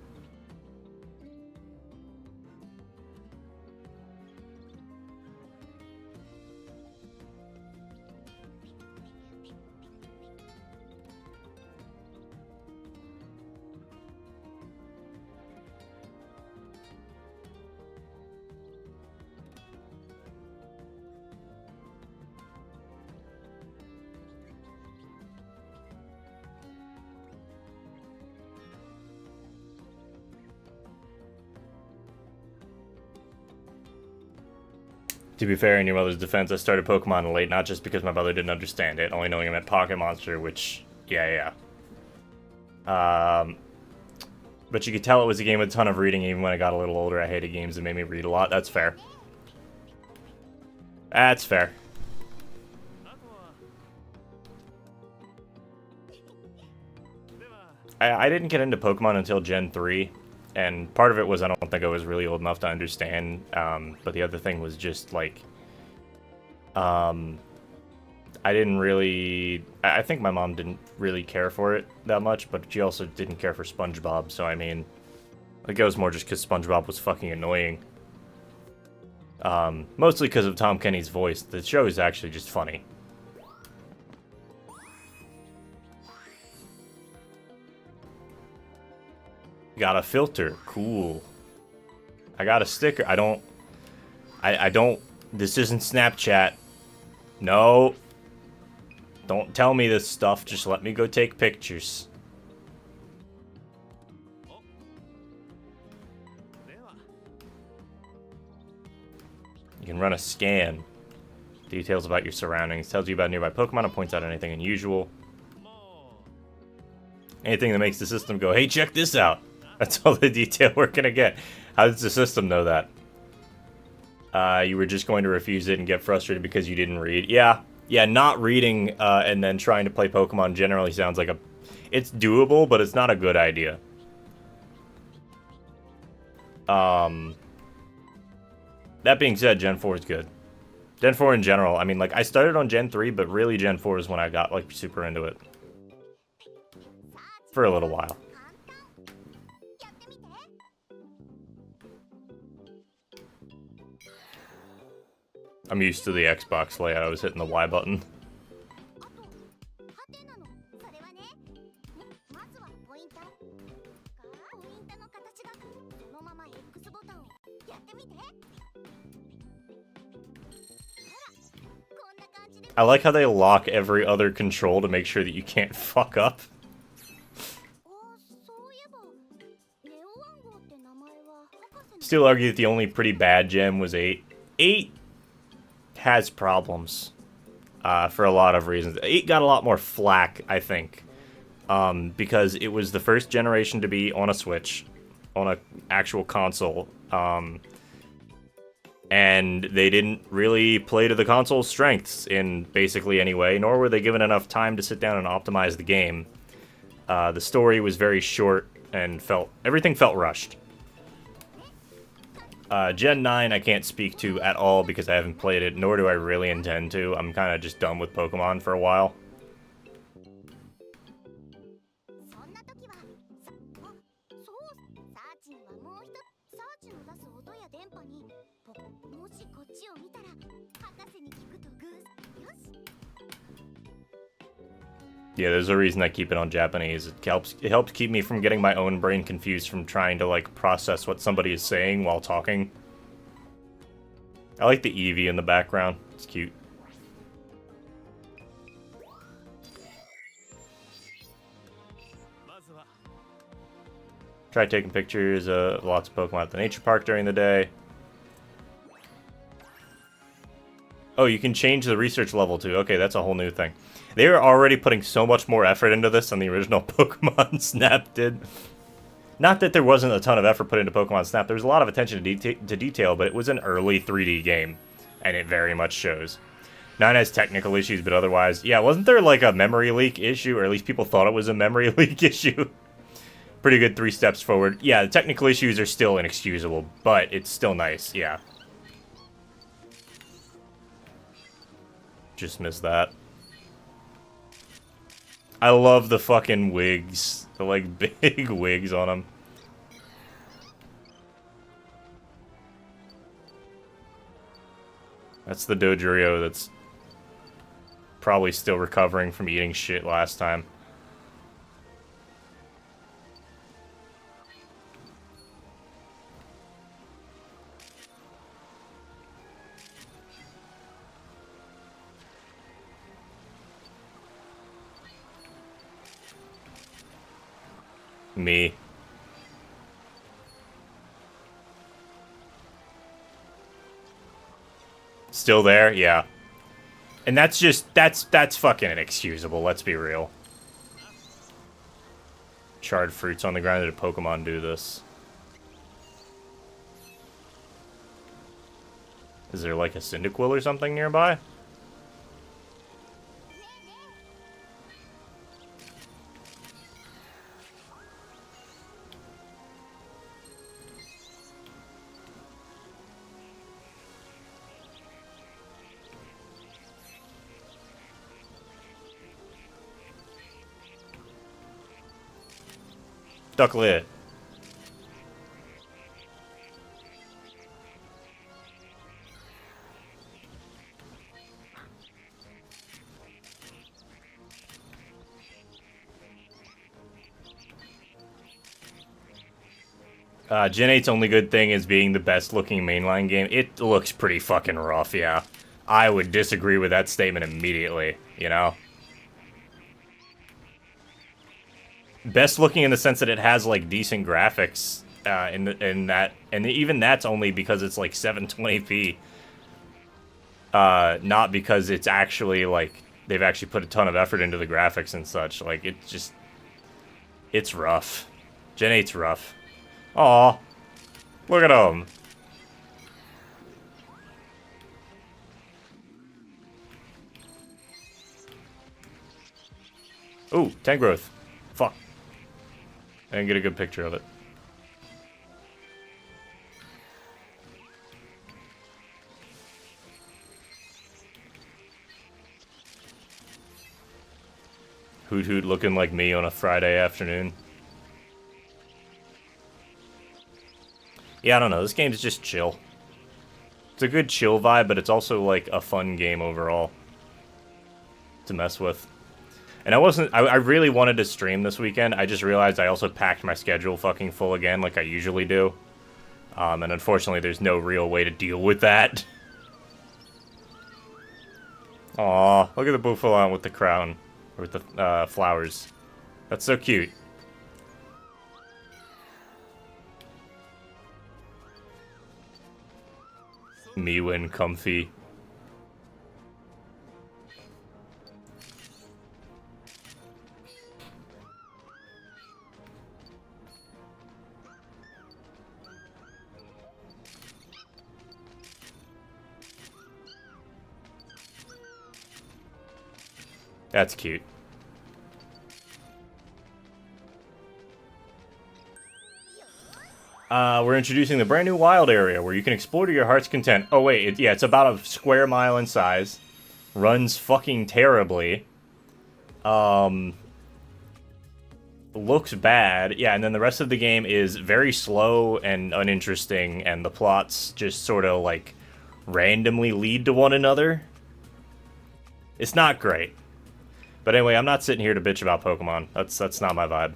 A: To be fair, in your mother's defense, I started Pokemon late, not just because my mother didn't understand it, only knowing I meant Pocket Monster, which, yeah. But you could tell it was a game with a ton of reading. Even when I got a little older, I hated games that made me read a lot. That's fair. That's fair. I didn't get into Pokemon until Gen 3. And part of it was I don't think I was really old enough to understand, but the other thing was just, like, I didn't really... I think my mom didn't really care for it that much, but she also didn't care for SpongeBob, so I mean, I think it was more just because SpongeBob was fucking annoying. Mostly because of Tom Kenny's voice. The show is actually just funny. Got a filter. Cool. I got a sticker. I don't... This isn't Snapchat. No. Don't tell me this stuff. Just let me go take pictures. You can run a scan. Details about your surroundings. Tells you about nearby Pokemon and points out anything unusual. Anything that makes the system go, hey, check this out. That's all the detail we're gonna get. How does the system know that? You were just going to refuse it and get frustrated because you didn't read. Yeah, not reading and then trying to play Pokemon generally sounds like it's doable, but it's not a good idea. That being said, Gen 4 is good. Gen 4 in general, I mean, like, I started on Gen 3, but really Gen 4 is when I got, like, super into it. For a little while. I'm used to the Xbox layout. I was hitting the Y button. I like how they lock every other control to make sure that you can't fuck up. Still argue that the only pretty bad gem was 8. 8 has problems for a lot of reasons. 8 got a lot more flack, I think, because it was the first generation to be on a Switch, on an actual console, and they didn't really play to the console's strengths in basically any way, nor were they given enough time to sit down and optimize the game. The story was very short and everything felt rushed. Gen 9 I can't speak to at all because I haven't played it, nor do I really intend to. I'm kind of just done with Pokemon for a while. Yeah, there's a reason I keep it on Japanese. It helps keep me from getting my own brain confused from trying to, like, process what somebody is saying while talking. I like the Eevee in the background. It's cute. Try taking pictures of lots of Pokemon at the nature park during the day. Oh, you can change the research level too. Okay, that's a whole new thing. They were already putting so much more effort into this than the original Pokemon Snap did. Not that there wasn't a ton of effort put into Pokemon Snap. There was a lot of attention to detail, but it was an early 3D game, and it very much shows. 9 has technical issues, but otherwise, yeah, wasn't there like a memory leak issue, or at least people thought it was a memory leak issue? Pretty good 3 steps forward. Yeah, the technical issues are still inexcusable, but it's still nice, yeah. Just missed that. I love the fucking wigs. The, like, big wigs on them. That's the Dodrio that's probably still recovering from eating shit last time. Me. Still there? Yeah. And that's just, that's fucking inexcusable, let's be real. Charred fruits on the ground. Did a Pokemon do this? Is there like a Cyndaquil or something nearby? Ducklet. Gen 8's only good thing is being the best looking mainline game. It looks pretty fucking rough, yeah. I would disagree with that statement immediately, you know? Best looking in the sense that it has like decent graphics and even that's only because it's like 720p. Not because it's actually, like, they've actually put a ton of effort into the graphics and such. Like, it's rough. Gen 8's rough. Aw, look at them. Ooh, Tangrowth. Fuck. I didn't get a good picture of it. Hoot Hoot looking like me on a Friday afternoon. Yeah, I don't know. This game's just chill. It's a good chill vibe, but it's also like a fun game overall to mess with. And I really wanted to stream this weekend. I just realized I also packed my schedule fucking full again like I usually do. And unfortunately there's no real way to deal with that. Aw, look at the Bouffalon with the crown. Or with the flowers. That's so cute. Miwin comfy. That's cute. We're introducing the brand new wild area where you can explore to your heart's content. Oh wait, yeah, it's about a square mile in size. Runs fucking terribly. Looks bad. Yeah, and then the rest of the game is very slow and uninteresting, and the plots just sort of like randomly lead to one another. It's not great. But anyway, I'm not sitting here to bitch about Pokemon. That's not my vibe.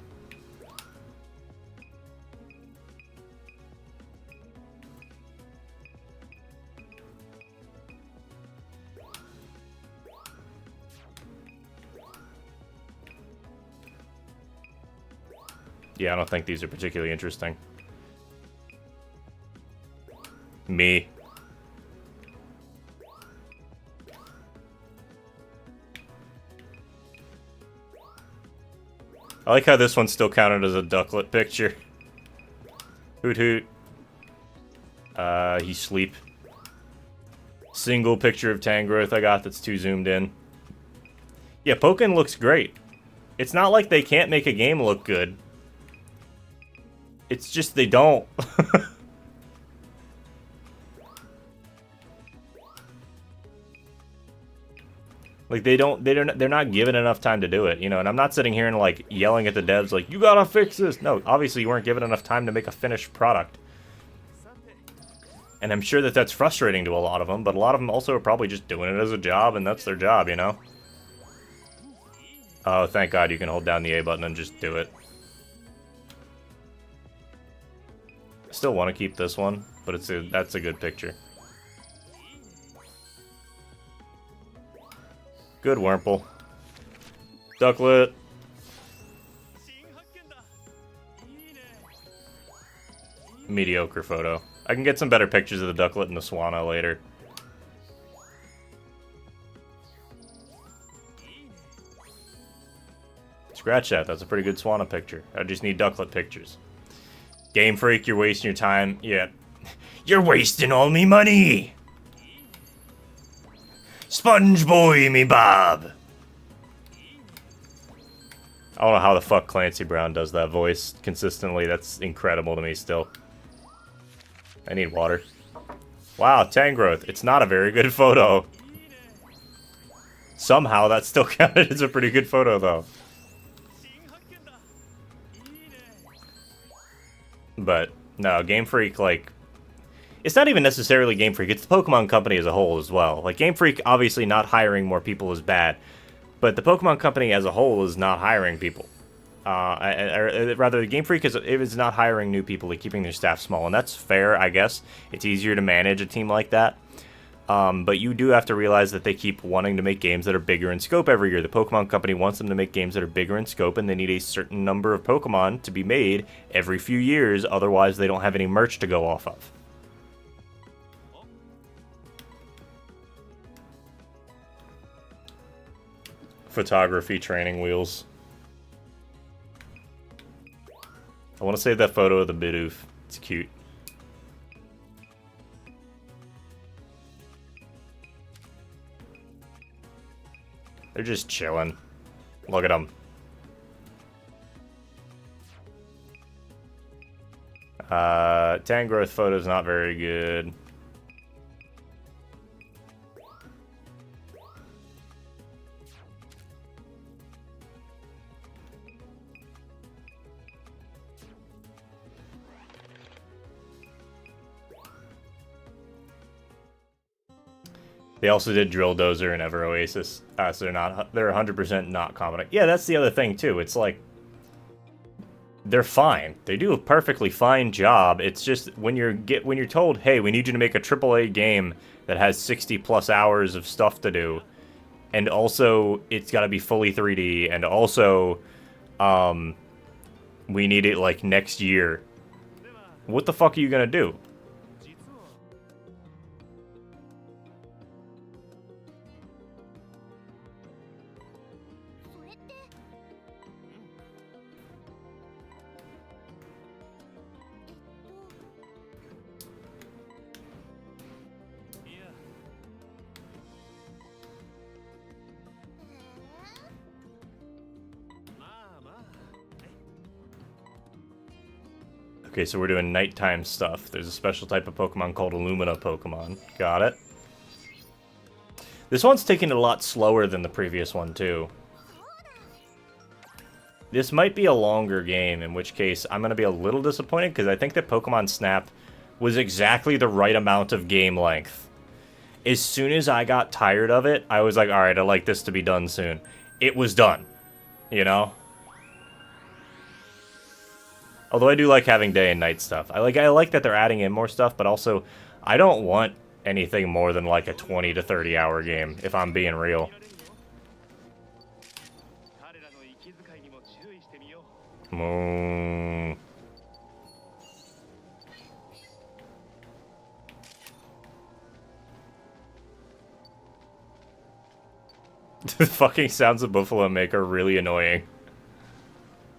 A: Yeah, I don't think these are particularly interesting. Me. I like how this one's still counted as a Ducklet picture. Hoot Hoot. He sleep. Single picture of Tangrowth I got that's too zoomed in. Yeah, Pokken looks great. It's not like they can't make a game look good. It's just they don't. Like they're not given enough time to do it, you know, and I'm not sitting here and like yelling at the devs like, you gotta fix this. No, obviously you weren't given enough time to make a finished product. And I'm sure that that's frustrating to a lot of them, but a lot of them also are probably just doing it as a job, and that's their job, you know? Oh, thank God you can hold down the A button and just do it. I still want to keep this one, but that's a good picture. Good Wurmple. Ducklet. Mediocre photo. I can get some better pictures of the Ducklet and the Swanna later. Scratch that. That's a pretty good Swanna picture. I just need Ducklet pictures. Game Freak, you're wasting your time. Yeah. You're wasting all me money! Sponge Boy, me Bob! I don't know how the fuck Clancy Brown does that voice consistently. That's incredible to me still. I need water. Wow, Tangrowth. It's not a very good photo. Somehow that still counted as a pretty good photo, though. But, no, Game Freak, like... It's not even necessarily Game Freak, it's the Pokemon Company as a whole as well. Like, Game Freak, obviously not hiring more people is bad, but the Pokemon Company as a whole is not hiring people. Rather, Game Freak is not hiring new people, like keeping their staff small, and that's fair, I guess. It's easier to manage a team like that. But you do have to realize that they keep wanting to make games that are bigger in scope every year. The Pokemon Company wants them to make games that are bigger in scope, and they need a certain number of Pokemon to be made every few years, otherwise they don't have any merch to go off of. photography training wheels. I want to save that photo of the Bidoof. It's cute. They're just chilling. Look at them. Tangrowth photo's not very good. They also did Drill Dozer and Ever Oasis, so they're 100% not competent. Yeah, that's the other thing too. It's like they're fine. They do a perfectly fine job. It's just when you're told, "Hey, we need you to make a AAA game that has 60 plus hours of stuff to do, and also it's got to be fully 3D, and also we need it like next year." What the fuck are you gonna do? Okay, so we're doing nighttime stuff. There's a special type of Pokemon called Illumina Pokemon. Got it. This one's taking it a lot slower than the previous one, too. This might be a longer game, in which case I'm going to be a little disappointed, because I think that Pokemon Snap was exactly the right amount of game length. As soon as I got tired of it, I was like, alright, I'd like this to be done soon. It was done. You know? Although I do like having day and night stuff. I like that they're adding in more stuff, but also I don't want anything more than like a 20 to 30 hour game, if I'm being real. The fucking sounds of Buffalo make are really annoying.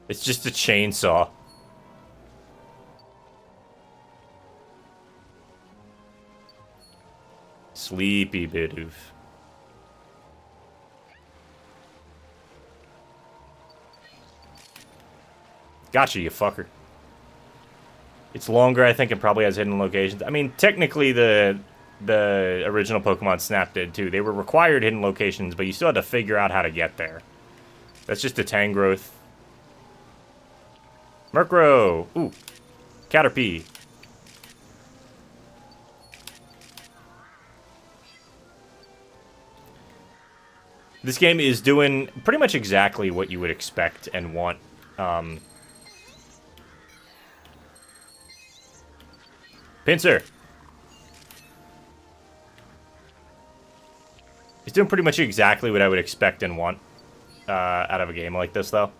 A: It's just a chainsaw. Sleepy Bidoof. Gotcha, you fucker. It's longer, I think, and probably has hidden locations. I mean, technically, the original Pokemon Snap did, too. They were required hidden locations, but you still had to figure out how to get there. That's just a Tangrowth. Murkrow! Ooh. Caterpie. This game is doing pretty much exactly what you would expect and want. Pinsir! It's doing pretty much exactly what I would expect and want out of a game like this, though.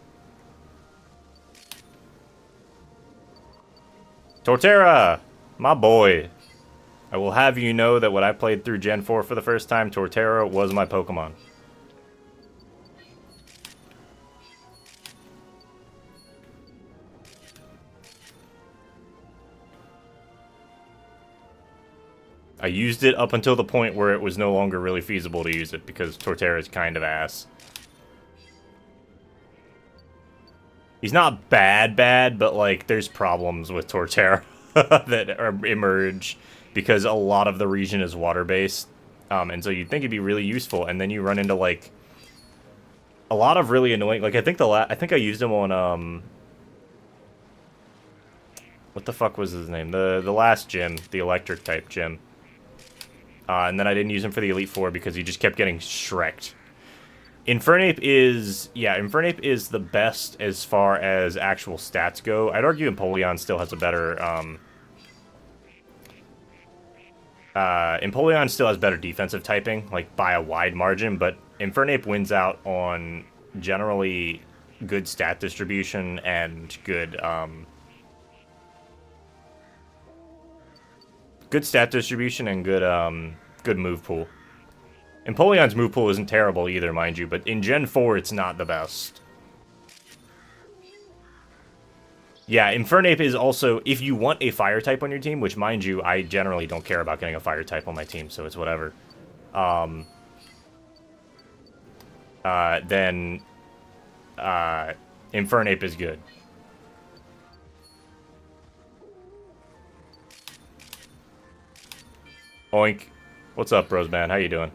A: Torterra! My boy. I will have you know that when I played through Gen 4 for the first time, Torterra was my Pokemon. I used it up until the point where it was no longer really feasible to use it, because Torterra is kind of ass. He's not bad, but, like, there's problems with Torterra that emerge, because a lot of the region is water-based, and so you'd think it'd be really useful, and then you run into, like, a lot of really annoying... Like, I think I used him on, what the fuck was his name? The last gym, the electric-type gym. And then I didn't use him for the Elite Four because he just kept getting shreked. Infernape is the best as far as actual stats go. I'd argue Empoleon still has a better, Empoleon still has better defensive typing, like, by a wide margin, but Infernape wins out on generally good stat distribution and good, good stat distribution and good, good move pool. Empoleon's move pool isn't terrible either, mind you, but in Gen 4, it's not the best. Yeah, Infernape is also, if you want a fire type on your team, which, mind you, I generally don't care about getting a fire type on my team, so it's whatever. Then Infernape is good. Oink. What's up, bros, man? How you doing?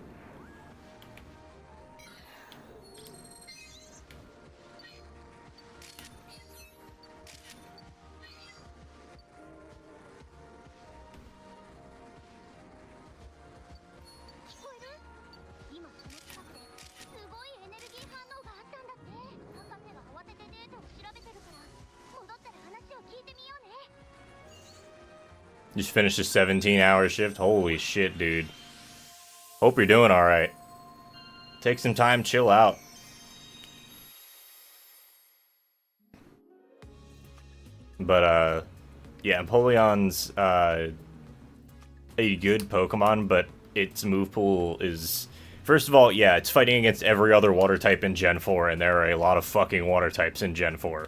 A: Just finished a 17-hour shift? Holy shit, dude. Hope you're doing alright. Take some time, chill out. But, yeah, Empoleon's, a good Pokemon, but its move pool is... First of all, yeah, it's fighting against every other water type in Gen 4, and there are a lot of fucking water types in Gen 4.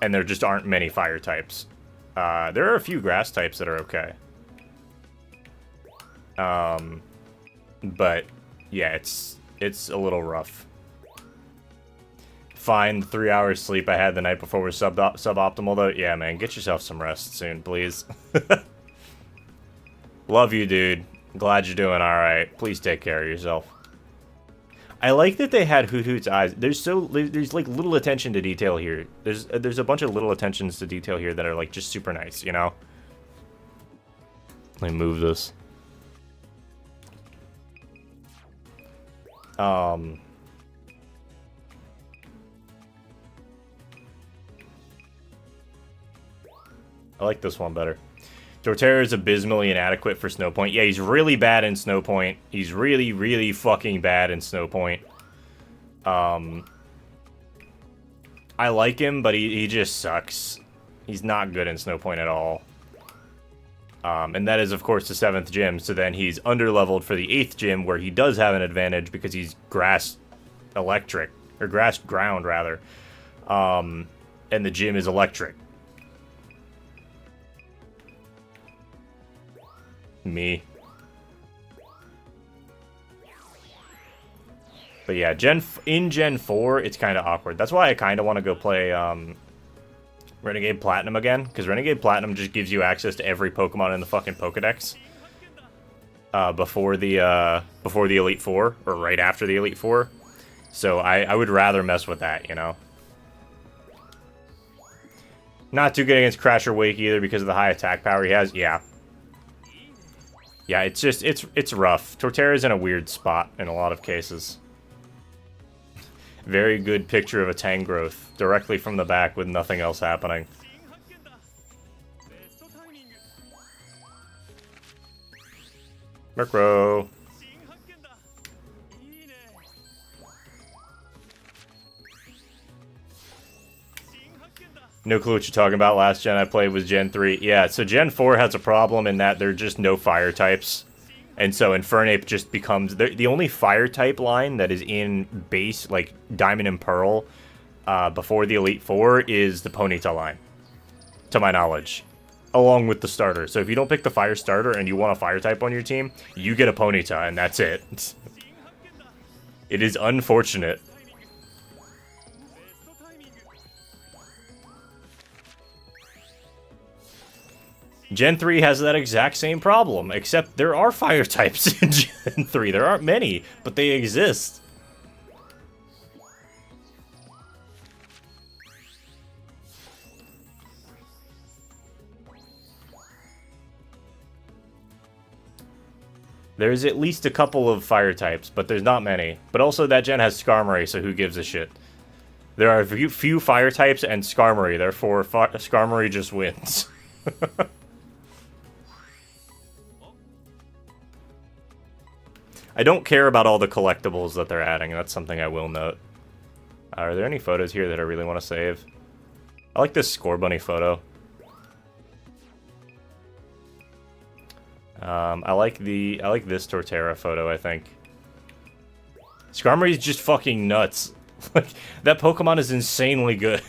A: And there just aren't many fire types. There are a few grass types that are okay. But yeah, it's a little rough. Fine, the 3 hours sleep I had the night before was suboptimal though. Yeah, man, get yourself some rest soon, please. Love you, dude. Glad you're doing alright. Please take care of yourself. I like that they had Hoot Hoot's eyes. There's like little attention to detail here. There's a bunch of little attentions to detail here that are like just super nice, you know? Let me move this. I like this one better. Torterra is abysmally inadequate for Snowpoint. Yeah, he's really bad in Snowpoint. He's really, really fucking bad in Snowpoint. I like him, but he just sucks. He's not good in Snowpoint at all. And that is, of course, the 7th gym, so then he's underleveled for the 8th gym, where he does have an advantage because he's grass electric, or grass ground, rather. And the gym is electric. Me. But yeah, in Gen 4, it's kind of awkward. That's why I kind of want to go play Renegade Platinum again, because Renegade Platinum just gives you access to every Pokemon in the fucking Pokedex before the Elite Four, or right after the Elite Four. So I would rather mess with that, you know. Not too good against Crasher Wake either because of the high attack power he has. Yeah. Yeah, it's just, it's rough. Torterra's in a weird spot in a lot of cases. Very good picture of a Tangrowth, directly from the back with nothing else happening. Murkrow. No clue what you're talking about. Last gen I played was Gen 3. Yeah, so Gen 4 has a problem in that there are just no fire types. And so Infernape just becomes... The only fire type line that is in base, like Diamond and Pearl, before the Elite Four is the Ponyta line. To my knowledge. Along with the starter. So if you don't pick the fire starter and you want a fire type on your team, you get a Ponyta and that's it. It is unfortunate. Gen 3 has that exact same problem, except there are fire types in Gen 3. There aren't many, but they exist. There's at least a couple of fire types, but there's not many. But also that gen has Skarmory, so who gives a shit? There are few fire types and Skarmory, therefore Skarmory just wins. I don't care about all the collectibles that they're adding, that's something I will note. Are there any photos here that I really want to save? I like this Scorbunny photo. I like this Torterra photo, I think. Skarmory's just fucking nuts. Like, that Pokemon is insanely good.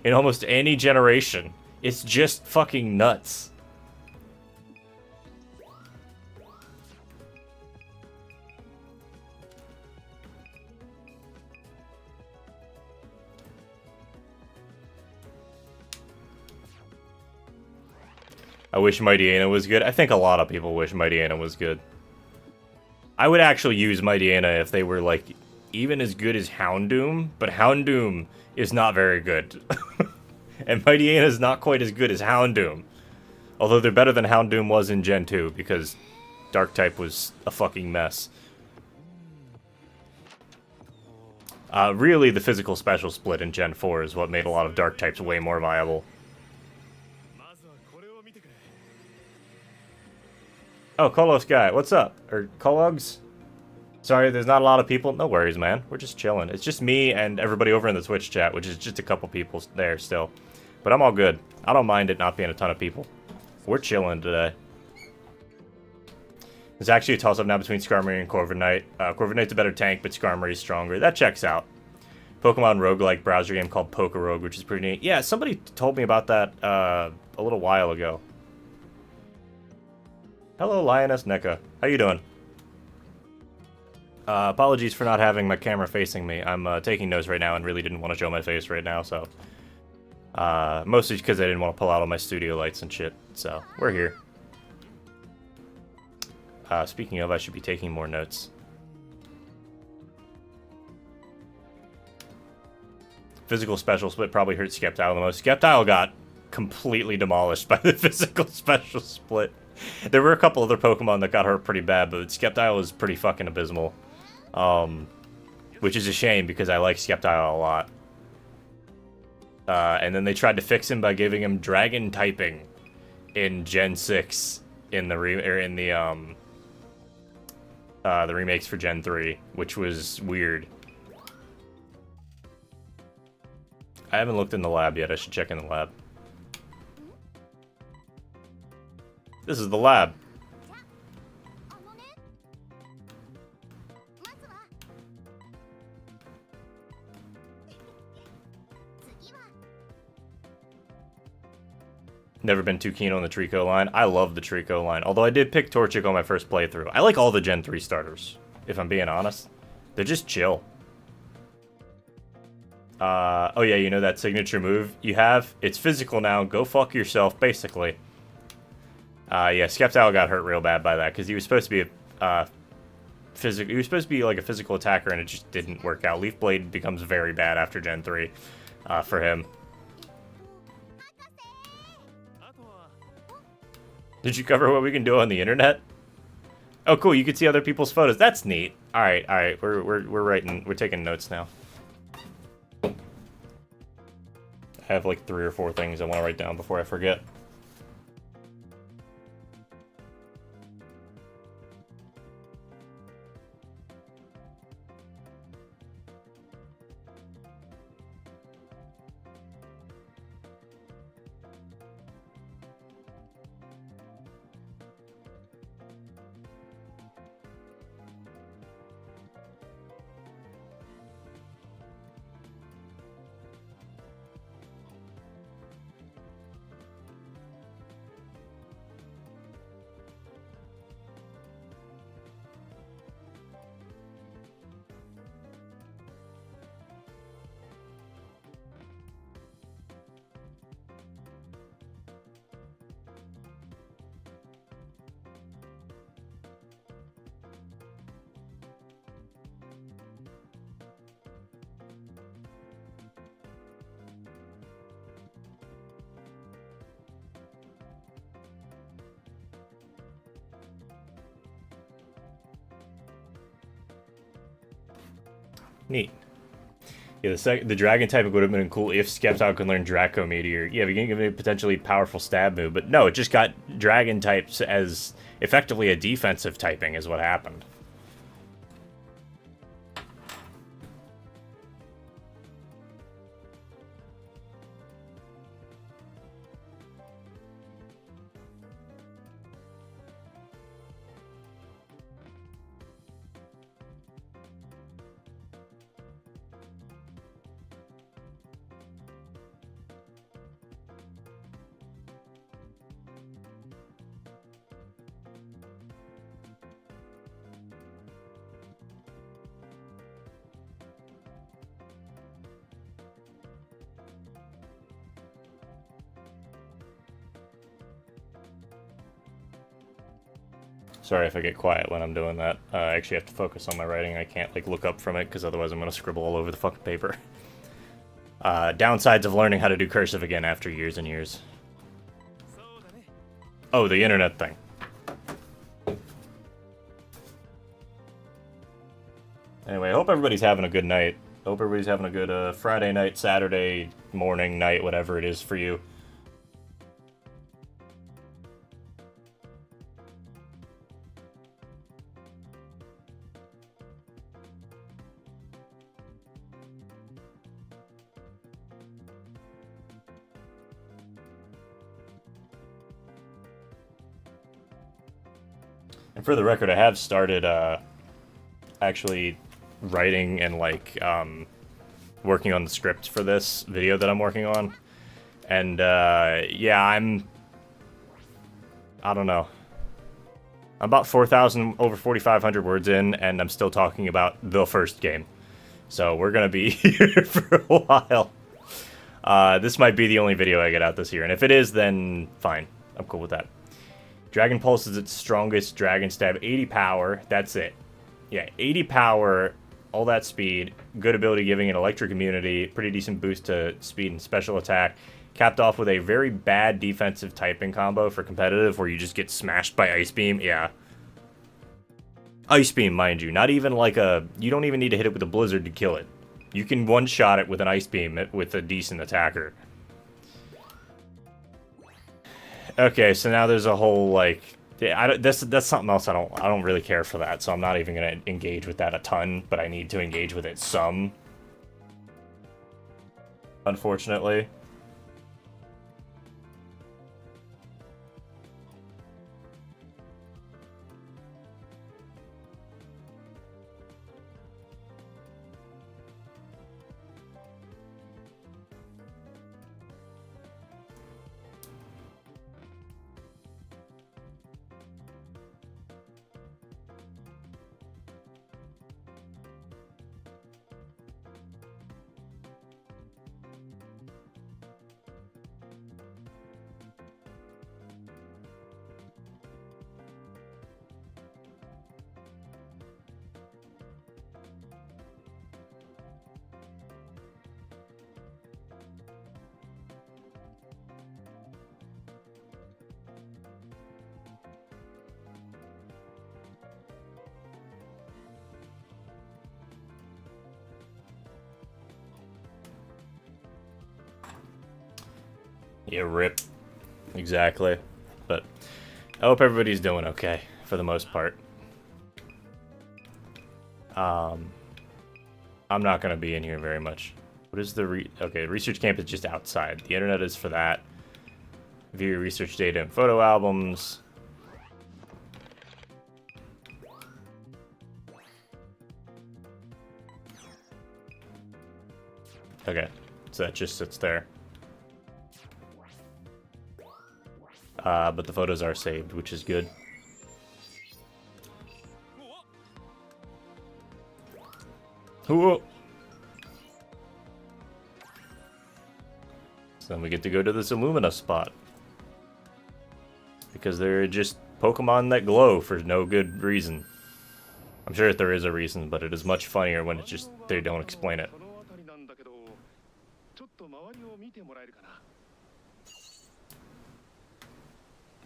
A: In almost any generation. It's just fucking nuts. I wish Mightyena was good. I think a lot of people wish Mightyena was good. I would actually use Mightyena if they were, like, even as good as Houndoom, but Houndoom is not very good. And Mightyena is not quite as good as Houndoom. Although they're better than Houndoom was in Gen 2, because Dark-type was a fucking mess. Really, the physical special split in Gen 4 is what made a lot of Dark-types way more viable. Oh, Kolos guy, what's up? Or Kologs? Sorry, there's not a lot of people. No worries, man. We're just chilling. It's just me and everybody over in the Twitch chat, which is just a couple people there still. But I'm all good. I don't mind it not being a ton of people. We're chilling today. There's actually a toss-up now between Skarmory and Corviknight. Corviknight's a better tank, but Skarmory's stronger. That checks out. Pokemon roguelike browser game called Pokerogue, which is pretty neat. Yeah, somebody told me about that a little while ago. Hello, Lioness NECA. How you doing? Apologies for not having my camera facing me. I'm taking notes right now and really didn't want to show my face right now, so... mostly because I didn't want to pull out all my studio lights and shit, so we're here. Speaking of, I should be taking more notes. Physical special split probably hurt Sceptile the most. Sceptile got completely demolished by the physical special split. There were a couple other Pokemon that got hurt pretty bad, but Sceptile was pretty fucking abysmal. Which is a shame, because I like Sceptile a lot. And then they tried to fix him by giving him Dragon typing in Gen 6 in the remakes for Gen 3, which was weird. I haven't looked in the lab yet. I should check in the lab. This is the lab. Never been too keen on the Trico line. I love the Trico line, although I did pick Torchic on my first playthrough. I like all the Gen 3 starters, if I'm being honest. They're just chill. Oh yeah, you know that signature move you have? It's physical now. Go fuck yourself, basically. Yeah, Sceptile got hurt real bad by that, because he was supposed to be a he was supposed to be like a physical attacker, and it just didn't work out. Leaf Blade becomes very bad after Gen 3 for him. Did you cover what we can do on the internet? Oh, cool. You can see other people's photos. That's neat. All right, all right. We're taking notes now. I have like 3 or 4 things I want to write down before I forget. Neat. Yeah, the dragon type would have been cool if Sceptile could learn Draco Meteor. Yeah, we can give it a potentially powerful stab move, but no, it just got dragon types as effectively a defensive typing is what happened. Sorry if I get quiet when I'm doing that. I actually have to focus on my writing. I can't, like, look up from it, because otherwise I'm going to scribble all over the fucking paper. Downsides of learning how to do cursive again after years and years. Oh, the internet thing. Anyway, I hope everybody's having a good night. Hope everybody's having a good Friday night, Saturday morning, night, whatever it is for you. And for the record, I have started actually writing and like working on the script for this video that I'm working on. And yeah, I don't know. I'm about 4,000, over 4,500 words in, and I'm still talking about the first game. So we're gonna be here for a while. This might be the only video I get out this year, and if it is, then fine. I'm cool with that. Dragon Pulse is its strongest dragon stab. 80 power, that's it. Yeah, 80 power, all that speed, good ability giving it electric immunity, pretty decent boost to speed and special attack, capped off with a very bad defensive typing combo for competitive where you just get smashed by Ice Beam. Yeah. Ice Beam, mind you. Not even like a... You don't even need to hit it with a Blizzard to kill it. You can one-shot it with an Ice Beam with a decent attacker. Okay, so now there's a whole, like... Yeah, that's something else I don't really care for that, so I'm not even going to engage with that a ton, but I need to engage with it some. Unfortunately. Yeah, rip. Exactly. But I hope everybody's doing okay, for the most part. I'm not going to be in here very much. What is the okay, research camp is just outside. The internet is for that. View your research data and photo albums. Okay, so that just sits there. But the photos are saved, which is good. Whoa. So then we get to go to this Illumina spot. Because they're just Pokemon that glow for no good reason. I'm sure that there is a reason, but it is much funnier when it's just they don't explain it.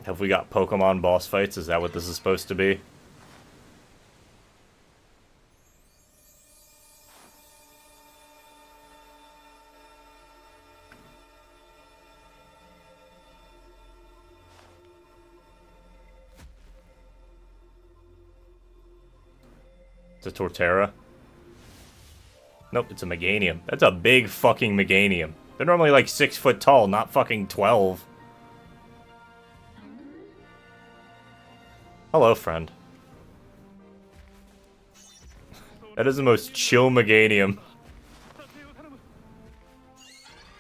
A: Have we got Pokemon boss fights? Is that what this is supposed to be? It's a Torterra? Nope, it's a Meganium. That's a big fucking Meganium. They're normally like 6 foot tall, not fucking 12. Hello, friend. That is the most chill Meganium.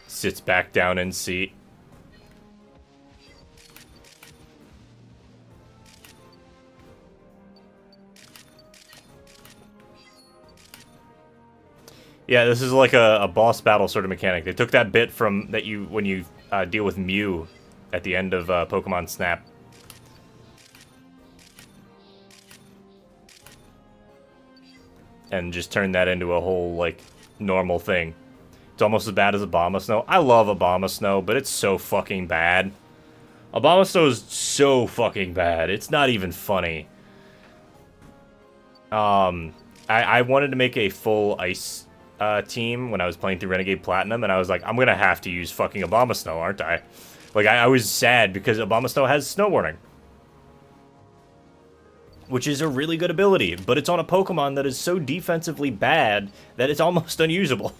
A: Sits back down in seat. Yeah, this is like a boss battle sort of mechanic. They took that bit from that when you deal with Mew at the end of Pokemon Snap. and just turn that into a whole, like, normal thing. It's almost as bad as Abomasnow. I love Abomasnow, but it's so fucking bad. Abomasnow is so fucking bad. It's not even funny. I wanted to make a full ice team when I was playing through Renegade Platinum, and I was like, I'm gonna have to use fucking Abomasnow, aren't I? Like, I was sad because Abomasnow has Snow Warning, which is a really good ability, but it's on a Pokemon that is so defensively bad that it's almost unusable.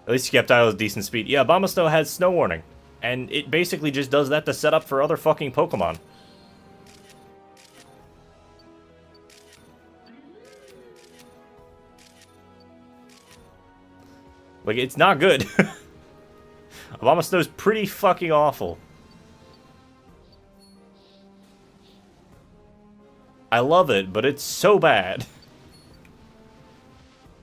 A: At least Sceptile has decent speed. Yeah, Abomasnow has Snow Warning, and it basically just does that to set up for other fucking Pokemon. Like, it's not good. Abomasnow's pretty fucking awful. I love it, but it's so bad.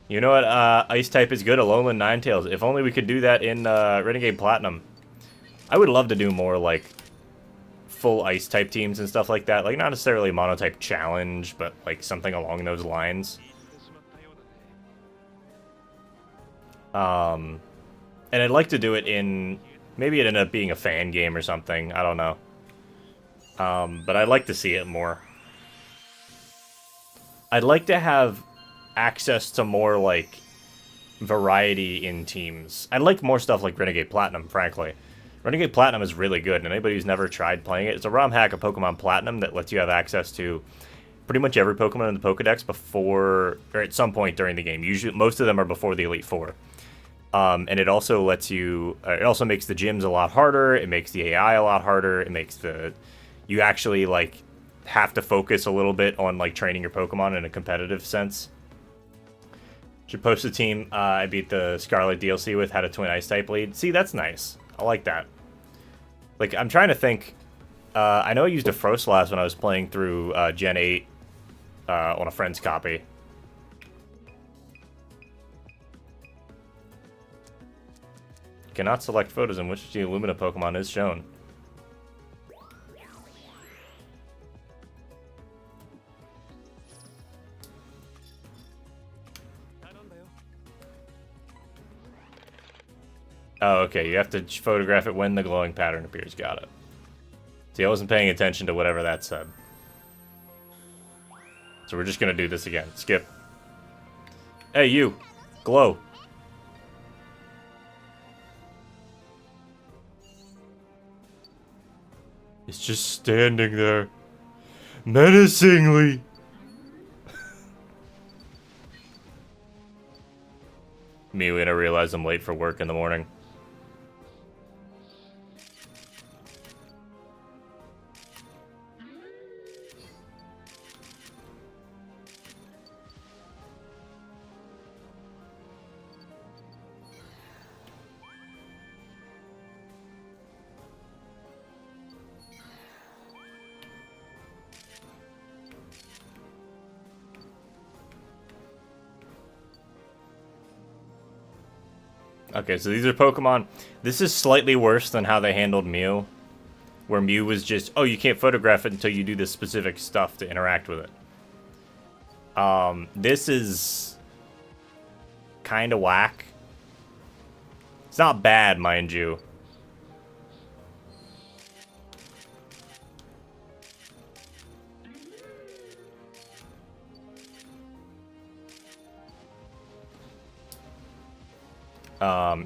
A: You know what ice type is good? Alolan Ninetales. If only we could do that in Renegade Platinum. I would love to do more, like, full ice type teams and stuff like that. Like, not necessarily monotype challenge, but, like, something along those lines. And I'd like to do it in... Maybe it ended up being a fan game or something. I don't know. But I'd like to see it more. I'd like to have access to more, like, variety in teams. I'd like more stuff like Renegade Platinum, frankly. Renegade Platinum is really good, and anybody who's never tried playing it, it's a ROM hack of Pokemon Platinum that lets you have access to pretty much every Pokemon in the Pokedex before, or at some point during the game. Usually, most of them are before the Elite Four. And it also lets you, it also makes the gyms a lot harder, it makes the AI a lot harder, it makes you actually, like, have to focus a little bit on, like, training your Pokemon in a competitive sense. Should post a team I beat the Scarlet DLC with, had a Twin Ice type lead. See, that's nice. I like that. Like, I'm trying to think, I know I used a Froslass when I was playing through Gen 8 on a friend's copy. Cannot select photos in which the Illumina Pokemon is shown. Oh, okay, you have to photograph it when the glowing pattern appears. Got it. See, I wasn't paying attention to whatever that said. So we're just gonna do this again. Skip. Hey, you! Glow! It's just standing there. Menacingly! Me when I realize I'm late for work in the morning. Okay, so these are Pokemon. This is slightly worse than how they handled Mew. Where Mew was just, oh, you can't photograph it until you do this specific stuff to interact with it. This is kind of whack. It's not bad, mind you.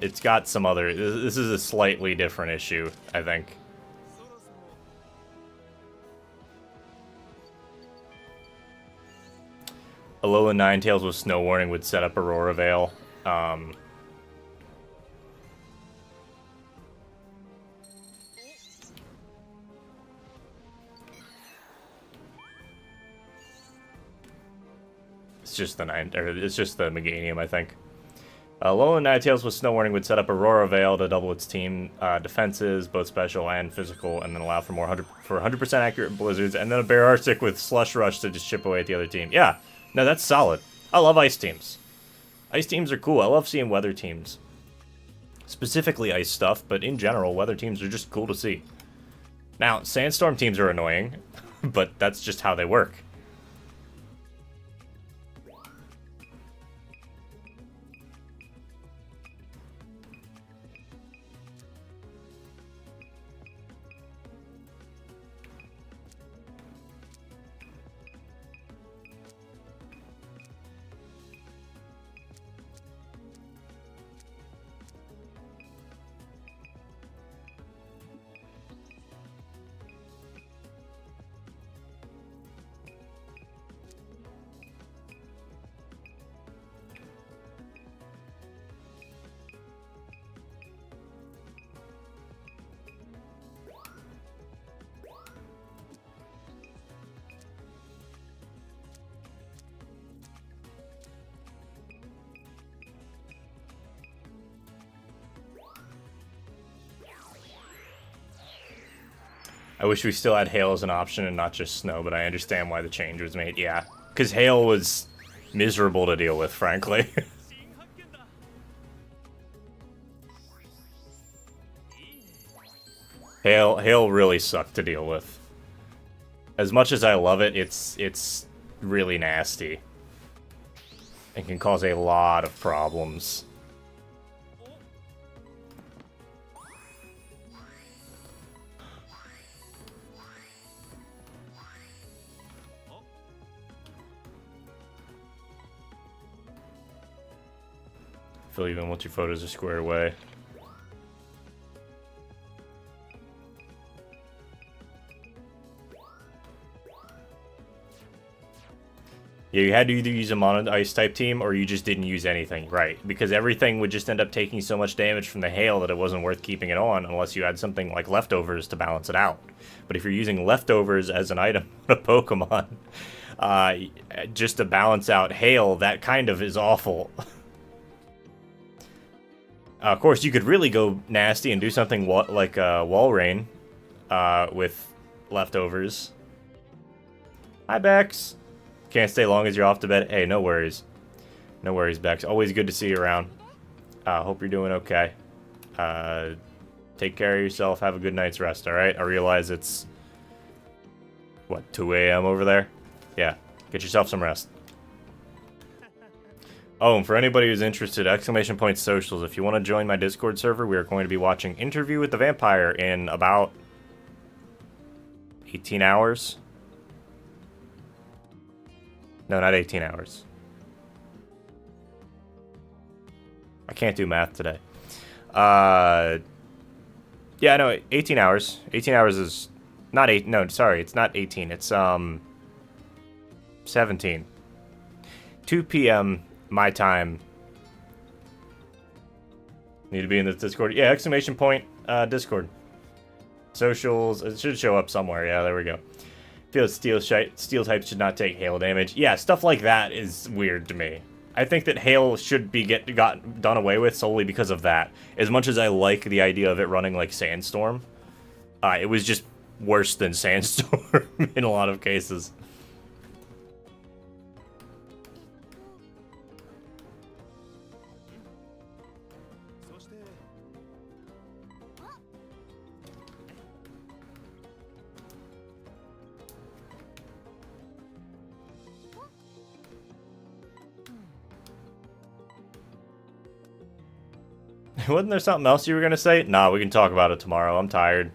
A: It's got some other... This is a slightly different issue, I think. Alolan Ninetales with Snow Warning would set up Aurora Veil. It's just the Meganium, I think. Alolan Ninetales with Snow Warning would set up Aurora Veil to double its team defenses, both special and physical, and then allow for 100% accurate blizzards, and then a Bear Arctic with Slush Rush to just chip away at the other team. Yeah, no, that's solid. I love ice teams. Ice teams are cool. I love seeing weather teams. Specifically ice stuff, but in general, weather teams are just cool to see. Now, sandstorm teams are annoying, but that's just how they work. I wish we still had hail as an option and not just snow, but I understand why the change was made. Yeah, because hail was miserable to deal with, frankly. Hail really sucked to deal with. As much as I love it, it's really nasty. It can cause a lot of problems. Fill even once your photos are squared away. Yeah, you had to either use a mono ice type team or you just didn't use anything, right? Because everything would just end up taking so much damage from the hail that it wasn't worth keeping it on unless you had something like leftovers to balance it out. But if you're using leftovers as an item on a Pokemon, just to balance out hail, that kind of is awful. Of course, you could really go nasty and do something like Walrein with leftovers. Hi, Bex. Can't stay long as you're off to bed. Hey, no worries. No worries, Bex. Always good to see you around. Hope you're doing okay. Take care of yourself. Have a good night's rest, alright? I realize it's... what, 2 a.m. over there? Yeah. Get yourself some rest. Oh, and for anybody who's interested, !point socials. If you want to join my Discord server, we are going to be watching Interview with the Vampire in about 18 hours. No, not 18 hours. I can't do math today. Yeah, no, 18 hours. 18 hours is not 8. No, sorry, it's not 18. It's 17. 2 p.m. my time. Need to be in the Discord. Yeah, !point Discord. Socials. It should show up somewhere. Yeah, there we go. Feel steel types should not take hail damage. Yeah, stuff like that is weird to me. I think that hail should be done away with solely because of that. As much as I like the idea of it running like Sandstorm, it was just worse than Sandstorm in a lot of cases. Wasn't there something else you were gonna say? Nah, we can talk about it tomorrow. I'm tired.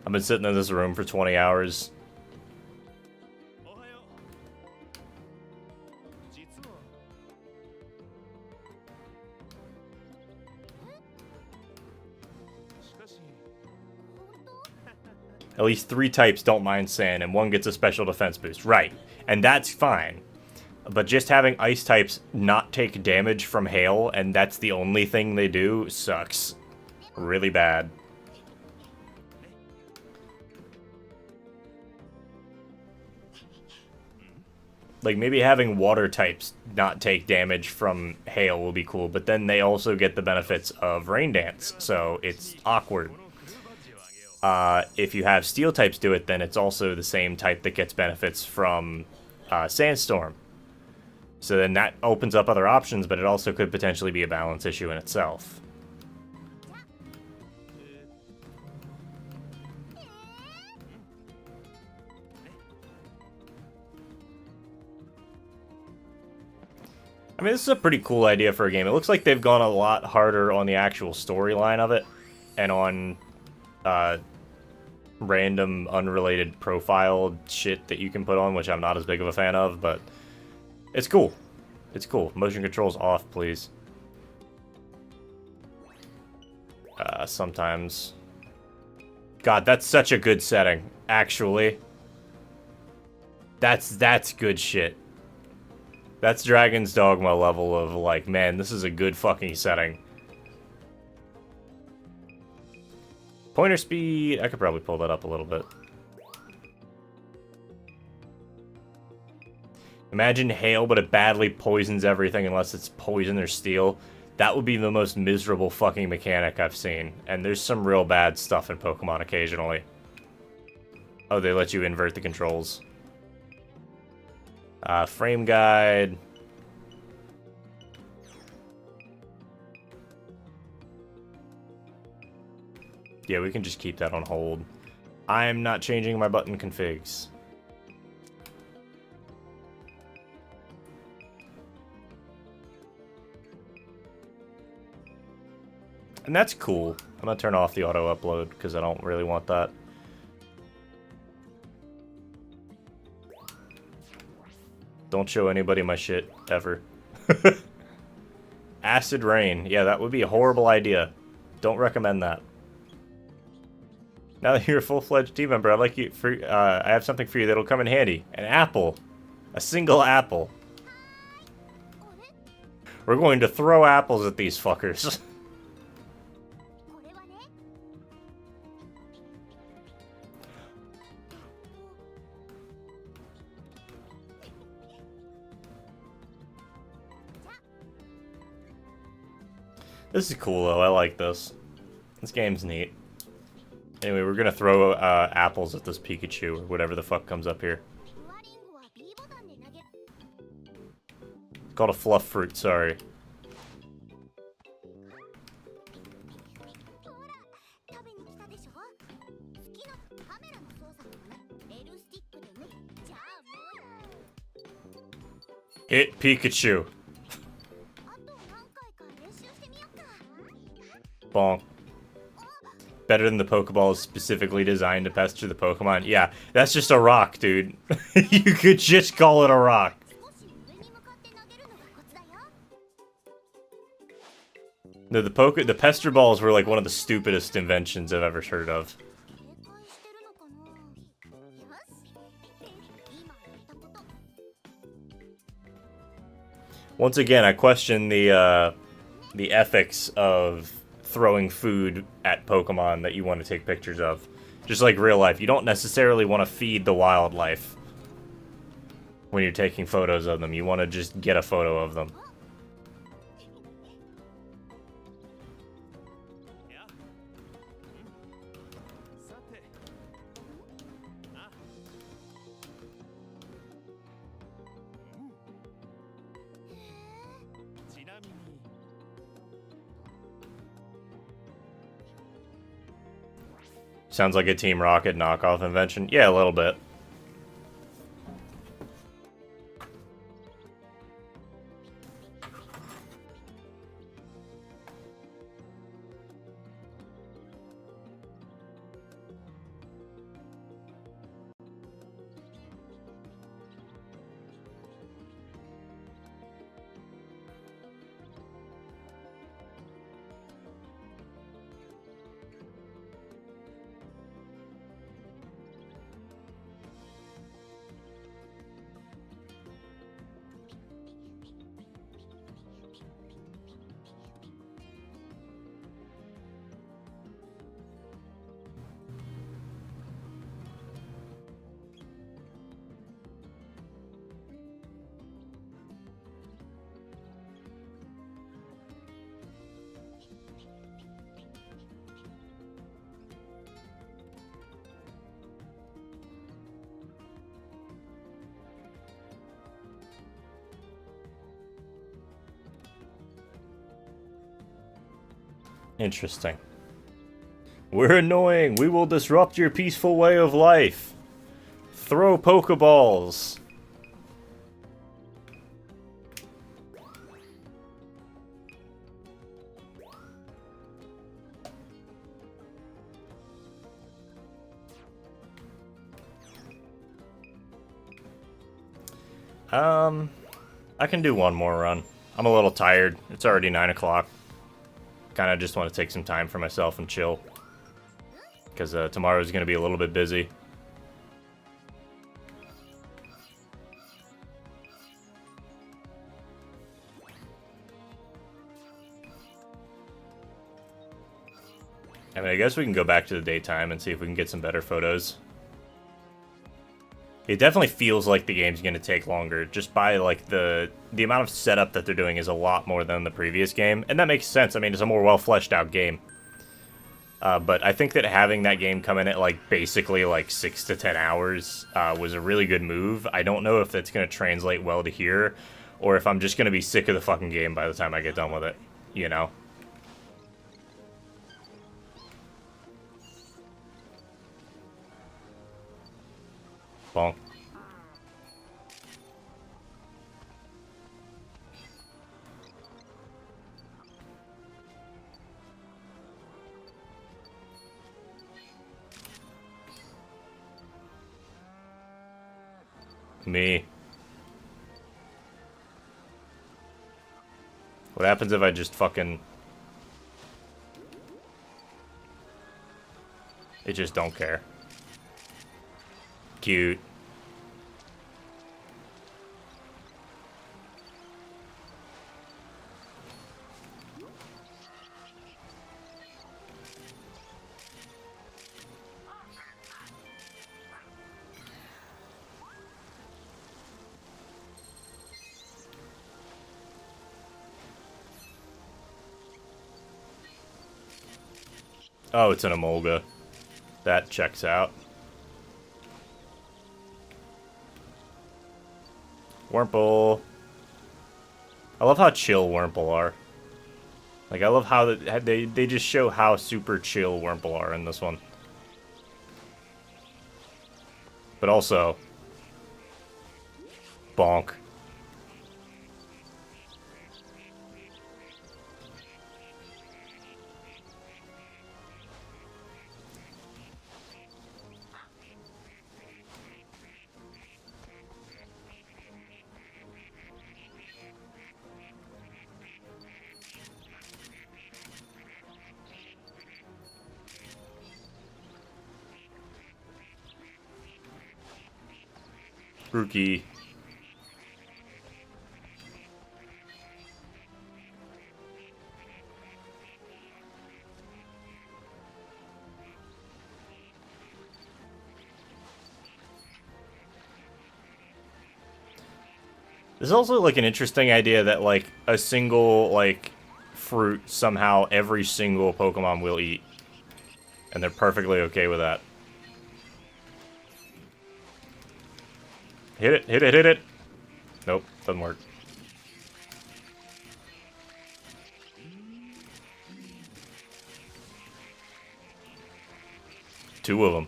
A: I've been sitting in this room for 20 hours. At least 3 types don't mind sand, and 1 gets a special defense boost. Right, and that's fine. But just having ice types not take damage from hail, and that's the only thing they do, sucks. Really bad. Like, maybe having water types not take damage from hail will be cool, but then they also get the benefits of Rain Dance, so it's awkward. If you have steel types do it, then it's also the same type that gets benefits from Sandstorm. So then that opens up other options, but it also could potentially be a balance issue in itself. I mean, this is a pretty cool idea for a game. It looks like they've gone a lot harder on the actual storyline of it, and on random, unrelated profile shit that you can put on, which I'm not as big of a fan of, but it's cool. It's cool. Motion controls off, please. Sometimes. God, that's such a good setting, actually. That's good shit. That's Dragon's Dogma level of, like, man, this is a good fucking setting. Pointer speed, I could probably pull that up a little bit. Imagine hail, but it badly poisons everything unless it's poison or steel. That would be the most miserable fucking mechanic I've seen. And there's some real bad stuff in Pokemon occasionally. Oh, they let you invert the controls. Frame guide. Yeah, we can just keep that on hold. I'm not changing my button configs. And that's cool. I'm gonna turn off the auto upload because I don't really want that. Don't show anybody my shit ever. Acid rain. Yeah, that would be a horrible idea. Don't recommend that. Now that you're a full-fledged team member, I'd like you for I have something for you that'll come in handy. An apple. A single apple. We're going to throw apples at these fuckers. This is cool though, I like this. This game's neat. Anyway, we're gonna throw apples at this Pikachu, or whatever the fuck comes up here. It's called a fluff fruit, sorry. Hit Pikachu. Bonk. Better than the Pokeball is specifically designed to pester the Pokemon. Yeah, that's just a rock, dude. You could just call it a rock. No, the pester balls were like one of the stupidest inventions I've ever heard of. Once again, I question the ethics of throwing food at Pokemon that you want to take pictures of. Just like real life, you don't necessarily want to feed the wildlife when you're taking photos of them. You want to just get a photo of them. Sounds like a Team Rocket knockoff invention. Yeah, a little bit. Interesting. We're annoying. We will disrupt your peaceful way of life. Throw Pokeballs. I can do one more run. I'm a little tired. It's already 9 o'clock. Kind of just want to take some time for myself and chill. Because tomorrow's going to be a little bit busy. I mean, I guess we can go back to the daytime and see if we can get some better photos. It definitely feels like the game's going to take longer, just by, like, the amount of setup that they're doing is a lot more than the previous game, and that makes sense. I mean, it's a more well-fleshed-out game. But I think that having that game come in at like basically like 6 to 10 hours was a really good move. I don't know if that's going to translate well to here, or if I'm just going to be sick of the fucking game by the time I get done with it, you know? Bonk. Me. What happens if I just fucking... It just don't care. Cute. Oh, it's an Emolga. That checks out. Wurmple. I love how chill Wurmple are. Like, I love how they just show how super chill Wurmple are in this one. But also... Bonk. Rookie. There's also, like, an interesting idea that, like, a single, like, fruit somehow every single Pokemon will eat. And they're perfectly okay with that. Hit it, hit it, hit it! Nope, doesn't work. Two of them.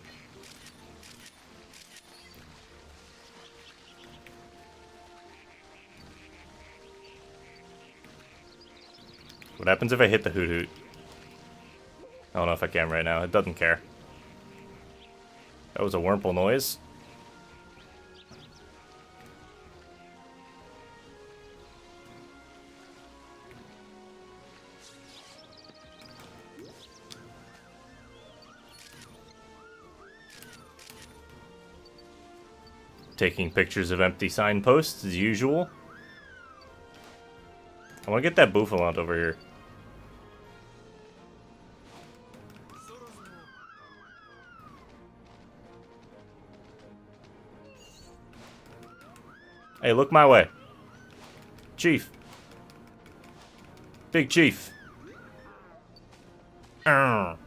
A: What happens if I hit the Hoot Hoot? I don't know if I can right now. It doesn't care. That was a Wurmple noise. Taking pictures of empty signposts as usual. I want to get that Bouffalante over here. Hey, look my way. Chief. Big Chief. Arrgh.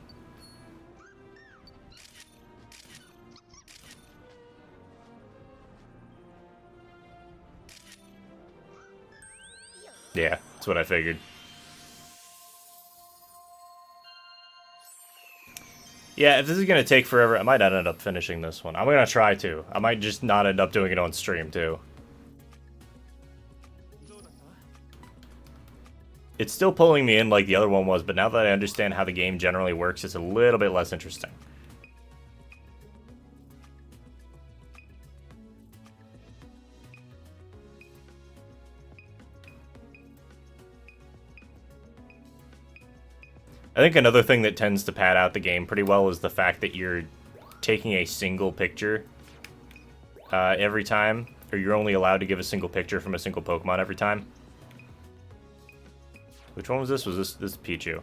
A: Yeah, that's what I figured. Yeah, if this is going to take forever, I might not end up finishing this one. I'm going to try to. I might just not end up doing it on stream, too. It's still pulling me in like the other one was, but now that I understand how the game generally works, it's a little bit less interesting. I think another thing that tends to pad out the game pretty well is the fact that you're taking a single picture every time, or you're only allowed to give a single picture from a single Pokemon every time. Which one was this? Was this Pichu?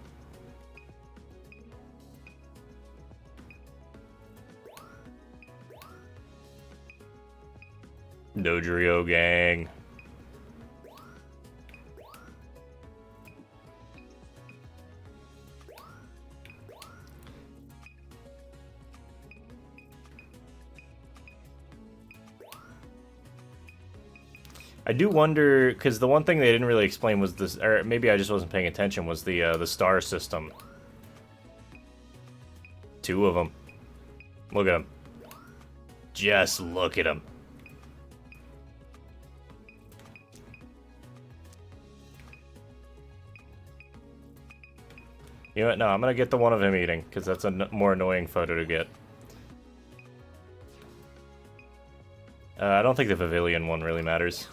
A: Dodrio gang. I do wonder, because the one thing they didn't really explain was this, or maybe I just wasn't paying attention, was the star system. 2 of them. Look at them. Just look at them. You know what? No, I'm gonna get the one of him eating, because that's a more annoying photo to get. I don't think the Pavilion one really matters.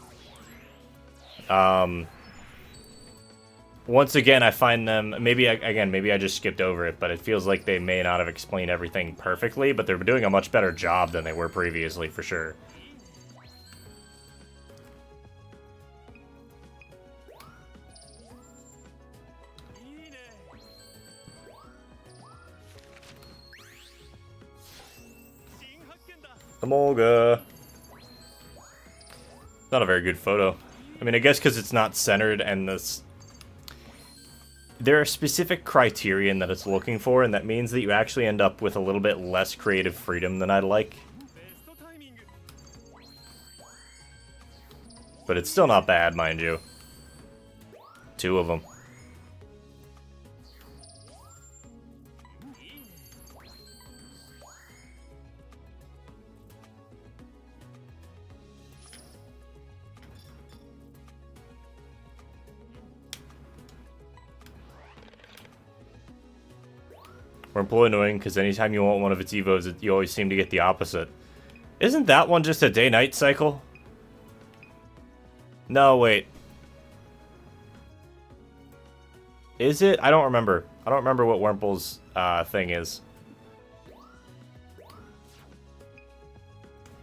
A: Once again, I find them... maybe I just skipped over it, but it feels like they may not have explained everything perfectly, but they're doing a much better job than they were previously, for sure. The Molga. Not a very good photo. I mean, I guess because it's not centered and this... there are specific criterion that it's looking for, and that means that you actually end up with a little bit less creative freedom than I'd like. But it's still not bad, mind you. 2 of them. Wurmple annoying, because anytime you want one of its Evos, you always seem to get the opposite. Isn't that one just a day-night cycle? No, wait. Is it? I don't remember. I don't remember what Wurmple's thing is.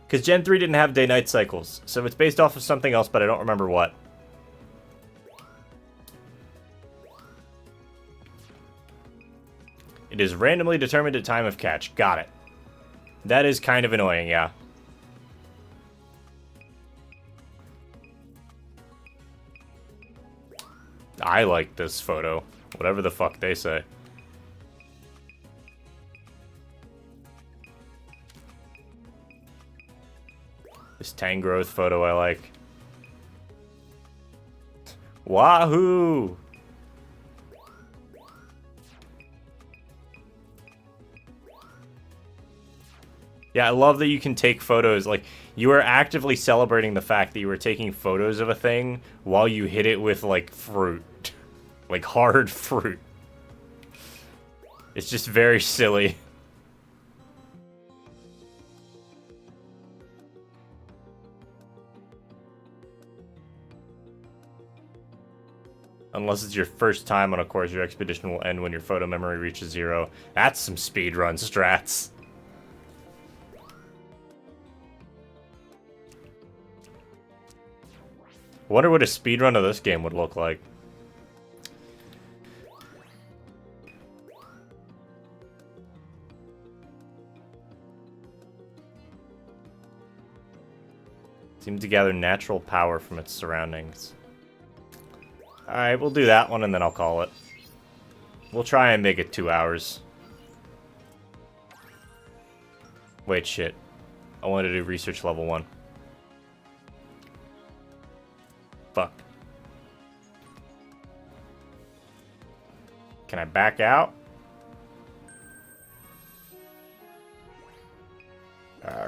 A: Because Gen 3 didn't have day-night cycles, so it's based off of something else, but I don't remember what. It is randomly determined at time of catch. Got it. That is kind of annoying, yeah. I like this photo. Whatever the fuck they say. This Tangrowth photo I like. Wahoo! Yeah, I love that you can take photos. Like, you are actively celebrating the fact that you were taking photos of a thing while you hit it with, like, fruit. Like, hard fruit. It's just very silly. Unless it's your first time on a course, your expedition will end when your photo memory reaches 0. That's some speedrun strats. I wonder what a speedrun of this game would look like. Seems to gather natural power from its surroundings. Alright, we'll do that one and then I'll call it. We'll try and make it 2 hours. Wait, shit. I wanted to do research level 1. Fuck. Can I back out?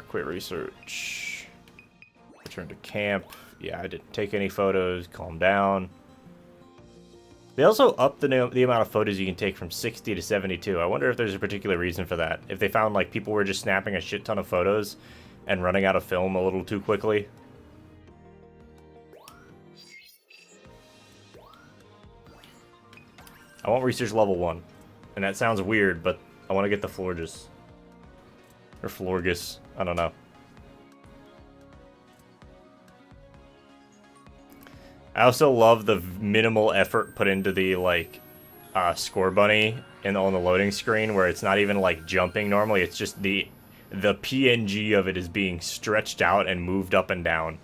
A: Quit research. Return to camp. Yeah, I didn't take any photos. Calm down. They also upped the amount of photos you can take from 60 to 72. I wonder if there's a particular reason for that. If they found, like, people were just snapping a shit ton of photos and running out of film a little too quickly. I want research level 1. And that sounds weird, but I want to get the Florges. Or Florgus. I don't know. I also love the minimal effort put into the, like, score bunny on the loading screen, where it's not even, like, jumping normally. It's just the PNG of it is being stretched out and moved up and down.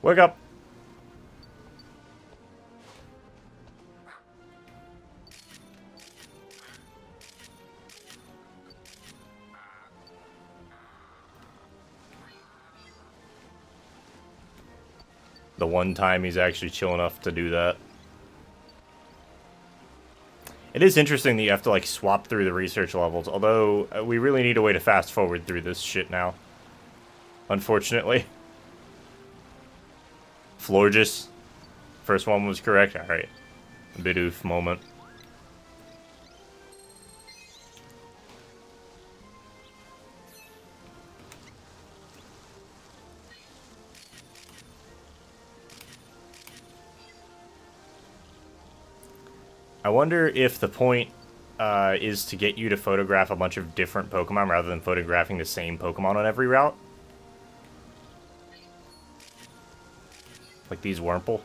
A: Wake up! The one time he's actually chill enough to do that. It is interesting that you have to, like, swap through the research levels, although we really need a way to fast forward through this shit now. Unfortunately. Florges. First one was correct. Alright. Bidoof moment. I wonder if the point is to get you to photograph a bunch of different Pokemon rather than photographing the same Pokemon on every route. Like these Wurmple.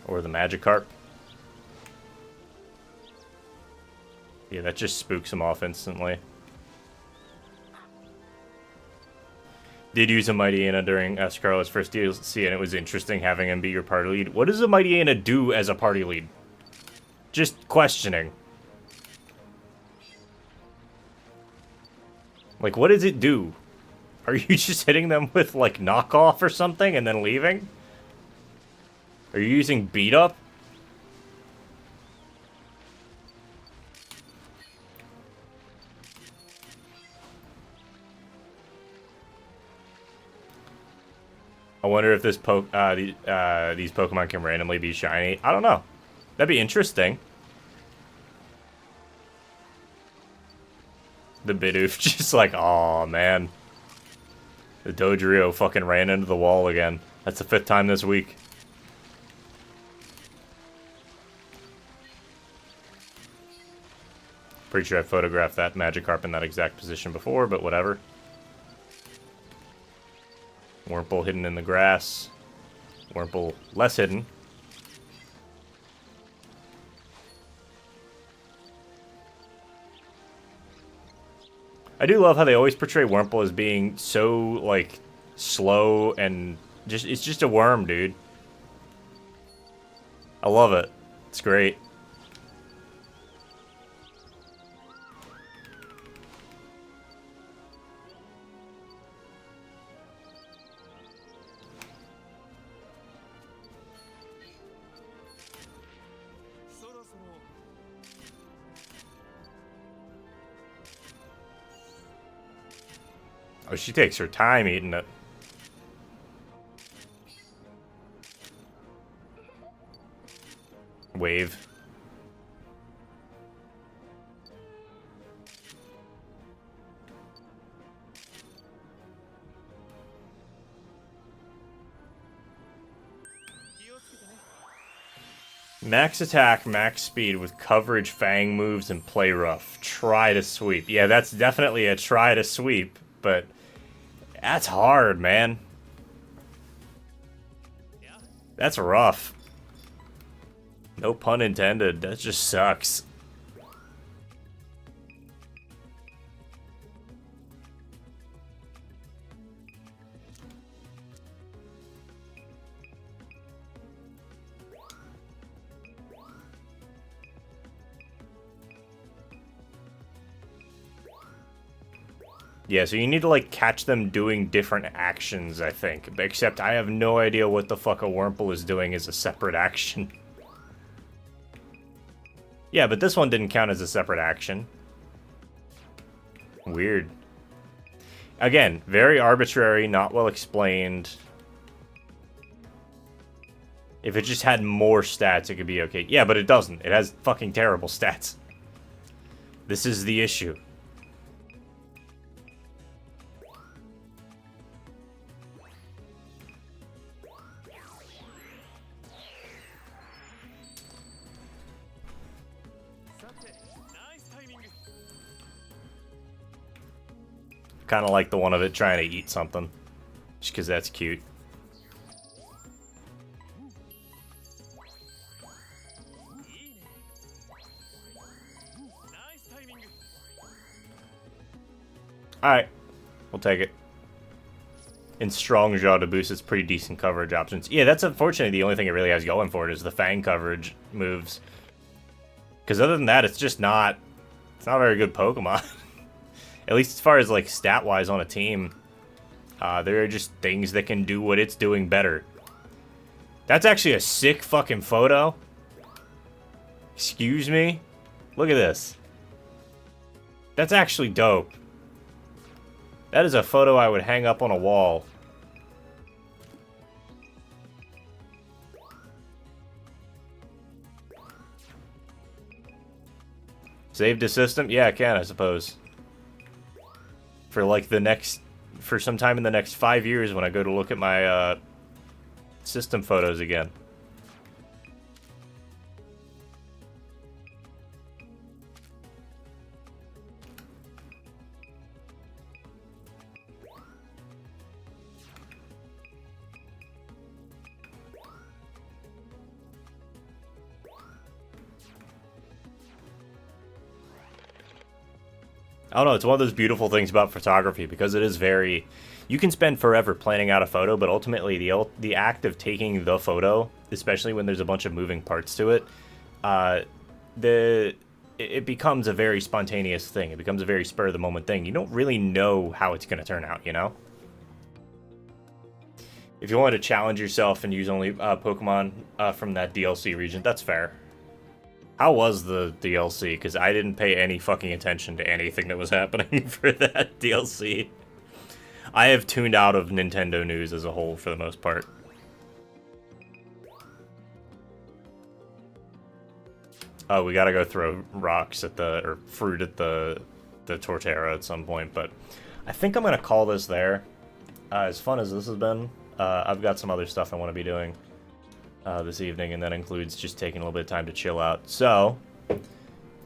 A: Or the Magikarp. Yeah, that just spooks him off instantly. Did use a Mightyena during Scarlet's first DLC, and it was interesting having him be your party lead. What does a Mightyena do as a party lead? Just questioning. Like, what does it do? Are you just hitting them with, like, knockoff or something and then leaving? Are you using beat up? I wonder if this these Pokemon can randomly be shiny. I don't know. That'd be interesting. The Bidoof just like, aw, man. The Dodrio fucking ran into the wall again. That's the 5th time this week. Pretty sure I photographed that Magikarp in that exact position before, but whatever. Wurmple hidden in the grass. Wurmple less hidden. I do love how they always portray Wurmple as being so, like, slow and just, it's just a worm, dude. I love it. It's great. Oh, she takes her time eating it. Wave. Max attack, max speed with coverage, fang moves, and play rough. Try to sweep. Yeah, that's definitely a try to sweep, but that's hard, man. That's rough. No pun intended. That just sucks. Yeah, so you need to, like, catch them doing different actions, I think. Except I have no idea what the fuck a Wurmple is doing as a separate action. Yeah, but this one didn't count as a separate action. Weird. Again, very arbitrary, not well explained. If it just had more stats, it could be okay. Yeah, but it doesn't. It has fucking terrible stats. This is the issue. Kind of like the one of it trying to eat something. Just because that's cute. Alright. We'll take it. In strong jaw to boost its pretty decent coverage options. Yeah, that's unfortunately the only thing it really has going for it is the fang coverage moves. Because other than that, it's just not... It's not a very good Pokemon. At least as far as like stat-wise on a team, there are just things that can do what it's doing better. That's actually a sick fucking photo. Excuse me? Look at this. That's actually dope. That is a photo I would hang up on a wall. Save the system? Yeah, I can, I suppose. For like for some time in the next 5 years when I go to look at my system photos again. I don't know, it's one of those beautiful things about photography because it is very... You can spend forever planning out a photo, but ultimately the act of taking the photo, especially when there's a bunch of moving parts to it, it becomes a very spontaneous thing. It becomes a very spur-of-the-moment thing. You don't really know how it's going to turn out, you know? If you want to challenge yourself and use only Pokemon from that DLC region, that's fair. How was the DLC? Because I didn't pay any fucking attention to anything that was happening for that DLC. I have tuned out of Nintendo news as a whole for the most part. Oh, we gotta go throw rocks at or fruit at the Torterra at some point, but I think I'm gonna call this there. As fun as this has been, I've got some other stuff I want to be doing this evening, and that includes just taking a little bit of time to chill out. So,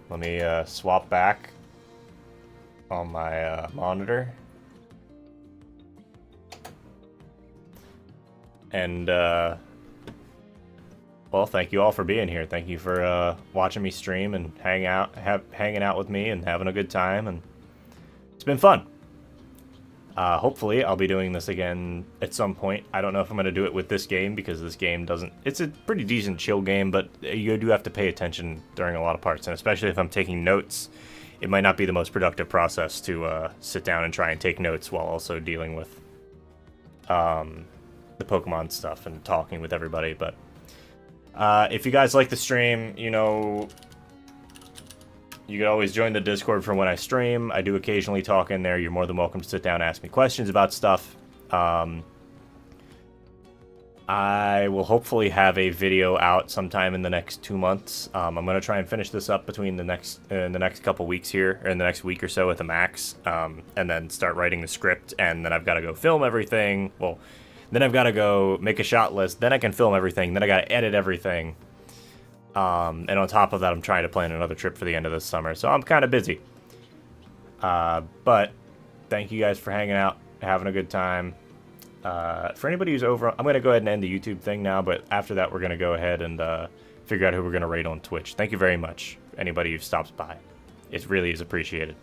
A: let me swap back on my monitor. And, well, thank you all for being here. Thank you for watching me stream and hanging out with me and having a good time, and it's been fun. Hopefully, I'll be doing this again at some point. I don't know if I'm going to do it with this game, because this game doesn't... It's a pretty decent chill game, but you do have to pay attention during a lot of parts, and especially if I'm taking notes, it might not be the most productive process to sit down and try and take notes while also dealing with the Pokemon stuff and talking with everybody. But if you guys like the stream, you know... You can always join the Discord for when I stream. I do occasionally talk in there. You're more than welcome to sit down and ask me questions about stuff. I will hopefully have a video out sometime in the next 2 months. I'm going to try and finish this up between the next couple weeks here, or in the next week or so at the max, and then start writing the script, and then I've got to go film everything. Well, then I've got to go make a shot list, then I can film everything, then I got to edit everything. And on top of that, I'm trying to plan another trip for the end of this summer, so I'm kind of busy. But thank you guys for hanging out, having a good time. For anybody who's over, I'm going to go ahead and end the YouTube thing now, but after that, we're going to go ahead and figure out who we're going to raid on Twitch. Thank you very much, anybody who stops by. It really is appreciated.